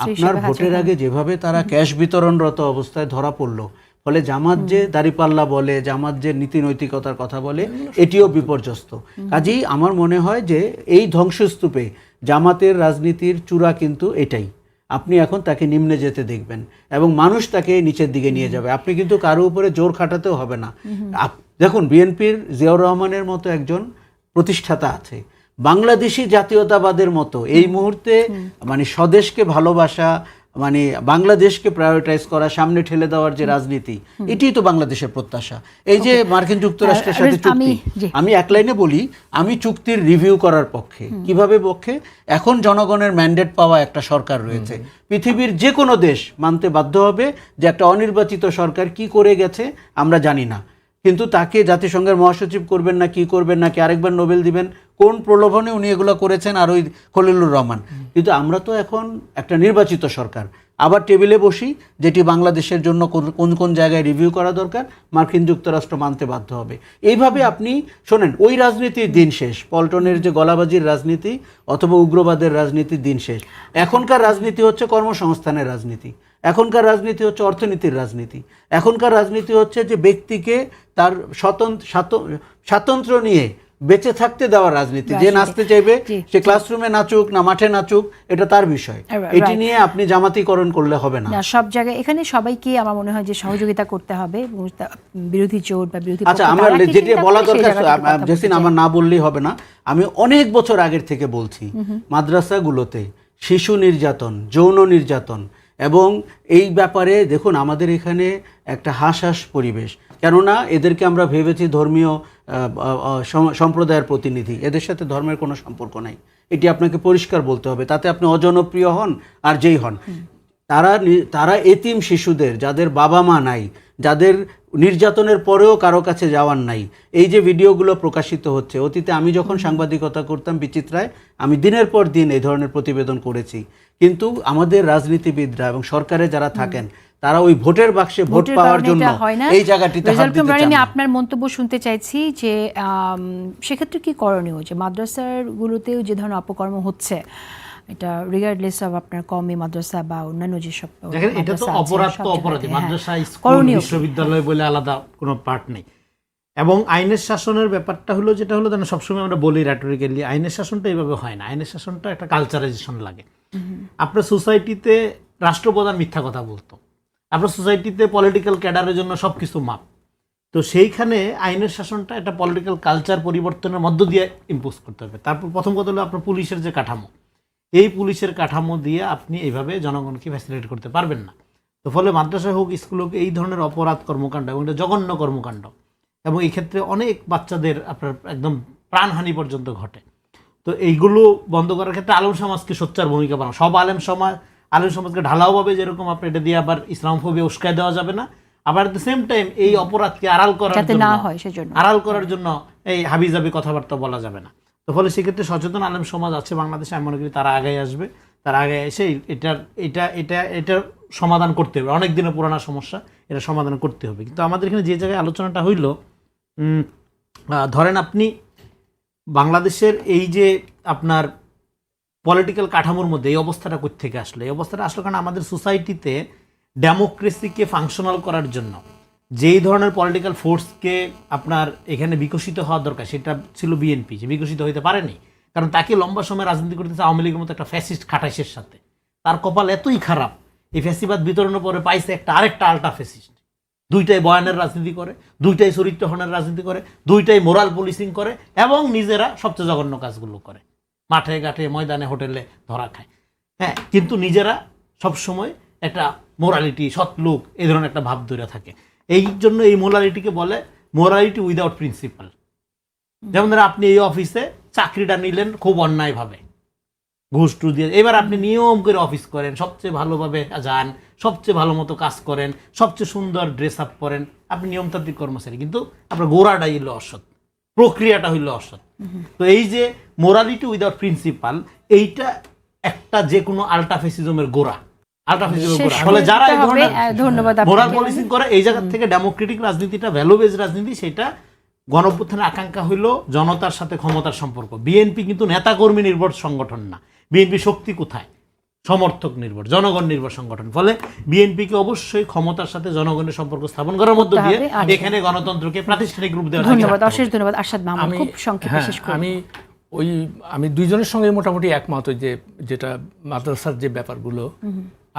আপনার ভোটের আগে যেভাবে তারা ক্যাশ বিতরণরত অবস্থায় ধরা পড়লো, ফলে জামাত যে দাঁড়িপাল্লা বলে, জামাত যে নীতি নৈতিকতার কথা বলে, এটিও বিপর্যস্ত। কাজেই আমার মনে হয় যে এই ধ্বংসস্তূপে জামাতের রাজনীতির চূড়া কিন্তু এটাই। আপনি এখন তাকে নিম্নে যেতে দেখবেন এবং মানুষ তাকে নিচের দিকে নিয়ে যাবে। আপনি কিন্তু কারো উপরে জোর খাটাতেও হবে না। দেখুন, বিএনপির জিয়াউর রহমানের মতো একজন প্রতিষ্ঠাতা আছে, বাংলাদেশি জাতীয়তাবাদের মতো এই মুহূর্তে মানে স্বদেশকে ভালোবাসা, মানে বাংলাদেশকে প্রায়োরিটাইজ করা, সামনে ঠেলে দেওয়ার যে রাজনীতি, এটাই তো বাংলাদেশের প্রত্যাশা। এই যে মার্কিন যুক্তরাষ্ট্রের সাথে চুক্তি, আমি এক লাইনে বলি, আমি চুক্তির রিভিউ করার পক্ষে। কিভাবে পক্ষে? এখন জনগণের ম্যান্ডেট পাওয়া একটা সরকার রয়েছে, পৃথিবীর যে কোনো দেশ মানতে বাধ্য হবে যে একটা অনির্বাচিত সরকার কি করে গেছে আমরা জানি না, কিন্তু তাকে জাতিসংঘের মহাসচিব করবেন না, কি করবেন নাকি আরেকবার নোবেল দিবেন, কোন প্রলোভনে উনি এগুলো করেছেন, আর ওই খলিলুর রহমান। কিন্তু আমরা তো এখন একটা নির্বাচিত সরকার, আবার টেবিলে বসি, যেটি বাংলাদেশের জন্য কোন কোন জায়গায় রিভিউ করা দরকার মার্কিন যুক্তরাষ্ট্র মানতে বাধ্য হবে। এইভাবে আপনি শোনেন, ওই রাজনীতির দিন শেষ, পল্টনের যে গলাবাজির রাজনীতি অথবা উগ্রবাদের রাজনীতির দিন শেষ। এখনকার রাজনীতি হচ্ছে কর্মসংস্থানের রাজনীতি, এখনকার রাজনীতি হচ্ছে অর্থনীতির রাজনীতি, এখনকার রাজনীতি হচ্ছে যে ব্যক্তিকে তার স্বাতন্ত্র্য নিয়ে বেঁচে থাকতে দেওয়ার রাজনীতি। যে নাচতে চাইবে সে ক্লাসরুমে নাচুক না মাঠে নাচুক, এটা তার বিষয়। এটি নিয়ে আপনি জামাতিকরণ করলে হবে না। সব জায়গায় এখানে সবাইকে আমার মনে হয় যে সহযোগিতা করতে হবে, বিরোধী জোট বা বিরোধী। আচ্ছা, আমার যেটি বলা দরকার জেসিন, আমার না বললেই হবে না, আমি অনেক বছর আগের থেকে বলছি, মাদ্রাসাগুলোতে শিশু নির্যাতন, যৌন নির্যাতন এবং এই ব্যাপারে দেখুন আমাদের এখানে একটা হাঁস পরিবেশ। কেননা এদেরকে আমরা ভেবেছি ধর্মীয় সম্প্রদায়ের প্রতিনিধি, এদের সাথে ধর্মের কোনো সম্পর্ক নাই, এটি আপনাকে পরিষ্কার বলতে হবে। তাতে আপনি অজনপ্রিয় হন আর যেই হন, তারা এতিম শিশুদের, যাদের বাবা মা নাই, যাদের নির্যাতনের পরেও কারো কাছে যাওয়ার নাই, এই যে ভিডিওগুলো প্রকাশিত হচ্ছে। অতীতে আমি যখন সাংবাদিকতা করতাম বিচিত্রায়, আমি দিনের পর দিন এই ধরনের প্রতিবেদন করেছি, কিন্তু আমাদের রাজনীতিবিদরা এবং সরকারে যারা থাকেন তারা ওই ভোটের বাক্সে ভোট পাওয়ার জন্য এই জায়গাটিতে হাত দিতে চান না। আপনার মন্তব্য শুনতে চাইছি যে সেক্ষেত্রে কি করণীয়, যে মাদ্রাসাগুলোতেও যে ধরনের অপকর্ম হচ্ছে, এটা রিগার্ডলেস অফ আপনার কওমি মাদ্রাসা বা অন্যান্য যেসব, দেখেন এটা তো অপরাধ, তো অপরাধী, মাদ্রাসা স্কুল বিশ্ববিদ্যালয় বলে আলাদা কোনো পার্ট নেই। এবং আইনের শাসনের ব্যাপারটা হলো যেটা হলো সবসময় আমরা বলি র্যাটোরিক্যালি, আইনের শাসনটা এইভাবে হয় না। আইনের শাসনটা একটা কালচারাইজেশন লাগে। আপনার সোসাইটিতে রাষ্ট্রপ্রধান মিথ্যা কথা বলতো, আপনার সোসাইটিতে পলিটিক্যাল ক্যাডারের জন্য সবকিছু মাপ, তো সেইখানে আইনের শাসনটা একটা পলিটিক্যাল কালচার পরিবর্তনের মধ্য দিয়ে ইম্পোজ করতে হবে। তারপর প্রথম কথা হলো আপনার পুলিশের যে কাঠামো, এই পুলিশের কাঠামো দিয়ে আপনি এইভাবে জনগণকে ফ্যাসিলিটেট করতে পারবেন না। তো ফলে মাদ্রাসা হোক, স্কুল হোক, এই ধরনের অপরাধ কর্মকাণ্ড এবং এটা জঘন্য কর্মকাণ্ড, এবং এই ক্ষেত্রে অনেক বাচ্চাদের আপনার একদম প্রাণহানি পর্যন্ত ঘটে। তো এইগুলো বন্ধ করার ক্ষেত্রে আলেম সমাজকে সোচ্চার ভূমিকা বানানো, সব আলেম সমাজকে ঢালাওভাবে, যেরকম আপনি এটা দিয়ে আবার ইসলামোফোবিয়া উস্কায় দেওয়া যাবে না, আবার এট দ্য সেম টাইম এই অপরাধকে আড়াল করার জন্য এই হাবিজাবি কথাবার্তা বলা যাবে না। তো ফলে সেক্ষেত্রে সচেতন আলেম সমাজ আছে বাংলাদেশে, আমি মনে করি তারা আগে আসবে, তারা আগে এসে এটার সমাধান করতে হবে। অনেক দিনের পুরানো সমস্যা, এটা সমাধান করতে হবে। কিন্তু আমাদের এখানে যে জায়গায় আলোচনাটা হইল, ধরেন আপনি বাংলাদেশের এই যে আপনার পলিটিক্যাল কাঠামোর মধ্যে এই অবস্থাটা কোত্থেকে আসলো? এই অবস্থাটা আসলো কারণ আমাদের সোসাইটিতে ডেমোক্রেসিকে ফাংশনাল করার জন্য যেই ধরনের পলিটিক্যাল ফোর্সকে আপনার এখানে বিকশিত হওয়া দরকার সেটা ছিল বিএনপি, যে বিকশিত হইতে পারেনি। কারণ তাকে লম্বা সময় রাজনীতি করতেছে আওয়ামী লীগের মতো একটা ফ্যাসিস্ট খাটাইশের সাথে। তার কপাল এতই খারাপ, এই ফ্যাসিবাদ বিতরণের পরে পাইছে আরেকটা আল্টা ফ্যাসিস্ট। দুইটাই বয়ানের রাজনীতি করে, দুইটাই চরিত্রহীনের রাজনীতি করে, দুইটাই মোরাল পুলিশিং করে এবং নিজেরা সবচেয়ে জঘন্য কাজগুলো করে, মাঠে ঘাটে ময়দানে হোটেলে ধরা খায়। হ্যাঁ, কিন্তু নিজেরা সবসময় একটা মোরালিটি, সৎ লোক, এই ধরনের একটা ভাব ধরে থাকে। এই জন্য এই মোরালিটিকে বলে মোরালিটি উইদাউট প্রিন্সিপাল। যেমন ধরেন আপনি এই অফিসে চাকরিটা নিলেন খুব অন্যায়ভাবে, ঘুষ টু দিয়ে, এবার আপনি নিয়ম করে অফিস করেন, সবচেয়ে ভালোভাবে যান, সবচেয়ে ভালো মতো কাজ করেন, সবচেয়ে সুন্দর ড্রেস আপ করেন, আপনি নিয়মতান্ত্রিক কর্মচারী, কিন্তু আপনার গোড়াটাই হইল অসৎ, প্রক্রিয়াটা হইল অসৎ। তো এই যে মোরালিটি উইদাউট প্রিন্সিপাল, এইটা একটা যে কোনো আল্টা ফ্যাসিজমের গোড়া, আল্টা ফ্যাসিজমের গোড়া। ফলে যারা এই ধরনের মোরাল পলিসিং করে, এই জায়গা থেকে ডেমোক্রেটিক রাজনীতিটা, ভ্যালু বেজ রাজনীতি, সেটা গণঅভ্যুত্থানের আকাঙ্ক্ষা হইল জনতার সাথে ক্ষমতার সম্পর্ক। বিএনপি কিন্তু নেতাকর্মী নির্ভর সংগঠন না, বিএনপি শক্তি কোথায়? সমর্থক নির্ভর, জনগণ নির্ভর সংগঠন। ফলে বিএনপিকে অবশ্যই ক্ষমতার সাথে জনগণের সম্পর্ক স্থাপন করার মধ্য দিয়ে এখানে গণতন্ত্রকে প্রাতিষ্ঠানিক রূপ দেওয়া। ধন্যবাদ, অশেষ ধন্যবাদ আরশাদ মাহমুদ। খুব সংক্ষেপে শেষ করব। আমি দুইজনের সঙ্গে মোটামুটি একমত, যে যেটা মাদ্রাসার যে ব্যাপারগুলো,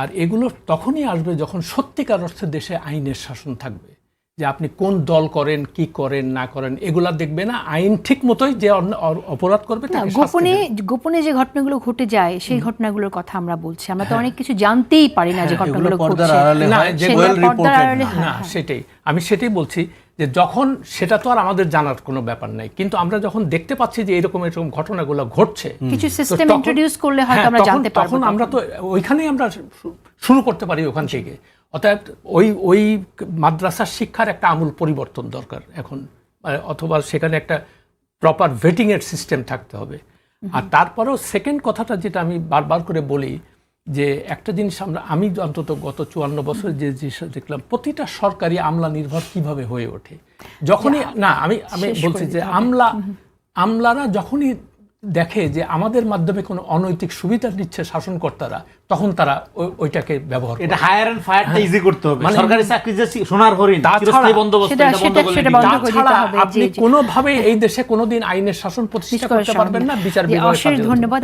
আর এগুলো তখনই আসবে যখন সত্যিকার অর্থে দেশে আইনের শাসন থাকবে। যে আপনি কোন দল করেন, কি করেন না করেন, এগুলা দেখবে না, আইন ঠিক মতোই যে অপরাধ করবে তাকে শাস্তি দেবে। গোপনে যে ঘটনাগুলো ঘটে যায় সেই ঘটনাগুলোর কথা আমরা বলছি। আমরা তো অনেক কিছু জানতেই পারি না যে ঘটনাগুলো ঘটছে। না, সেটাই আমি সেটাই বলছি, যে যখন সেটা তো আর আমাদের জানার কোনো ব্যাপার নাই, কিন্তু আমরা যখন দেখতে পাচ্ছি যে এরকম ঘটনাগুলো ঘটছে, কিছু সিস্টেম ইন্ট্রোডিউস করলে হয়তো আমরা জানতে পারবো। তখন আমরা তো ওইখানেই আমরা শুরু করতে পারি ওখান থেকে। অর্থাৎ ওই মাদ্রাসার শিক্ষার একটা আমূল পরিবর্তন দরকার এখন, অথবা সেখানে একটা প্রপার ভেটিং এর সিস্টেম থাকতে হবে। আর তারপরেও সেকেন্ড কথাটা যেটা আমি বারবার করে বলি, যে একটা জিনিস আমি অন্তত গত 54 বছর যে জিনিস দেখলাম, প্রতিটা সরকারি আমলা নির্ভর কিভাবে হয়ে ওঠে। যখনই না আমি বলছি যে আমলারা যখনই দেখে যে আমাদের মাধ্যমে কোনো অনৈতিক সুবিধা নিচ্ছে শাসনকর্তারা, তখন তারা ওইটাকে ব্যবহার করে। এটা হায়ার এন্ড ফায়ারটা ইজি করতে হবে। সরকারি চাকরি যে সোনার হরিণ, চিরস্থায়ী বন্দোবস্ত, এটা বন্ধ করে দিতে হবে। আপনি কোনোভাবে এই দেশে কোনোদিন আইনের শাসন প্রতিষ্ঠা করতে পারবেন না, বিচার বিভাগের। ধন্যবাদ।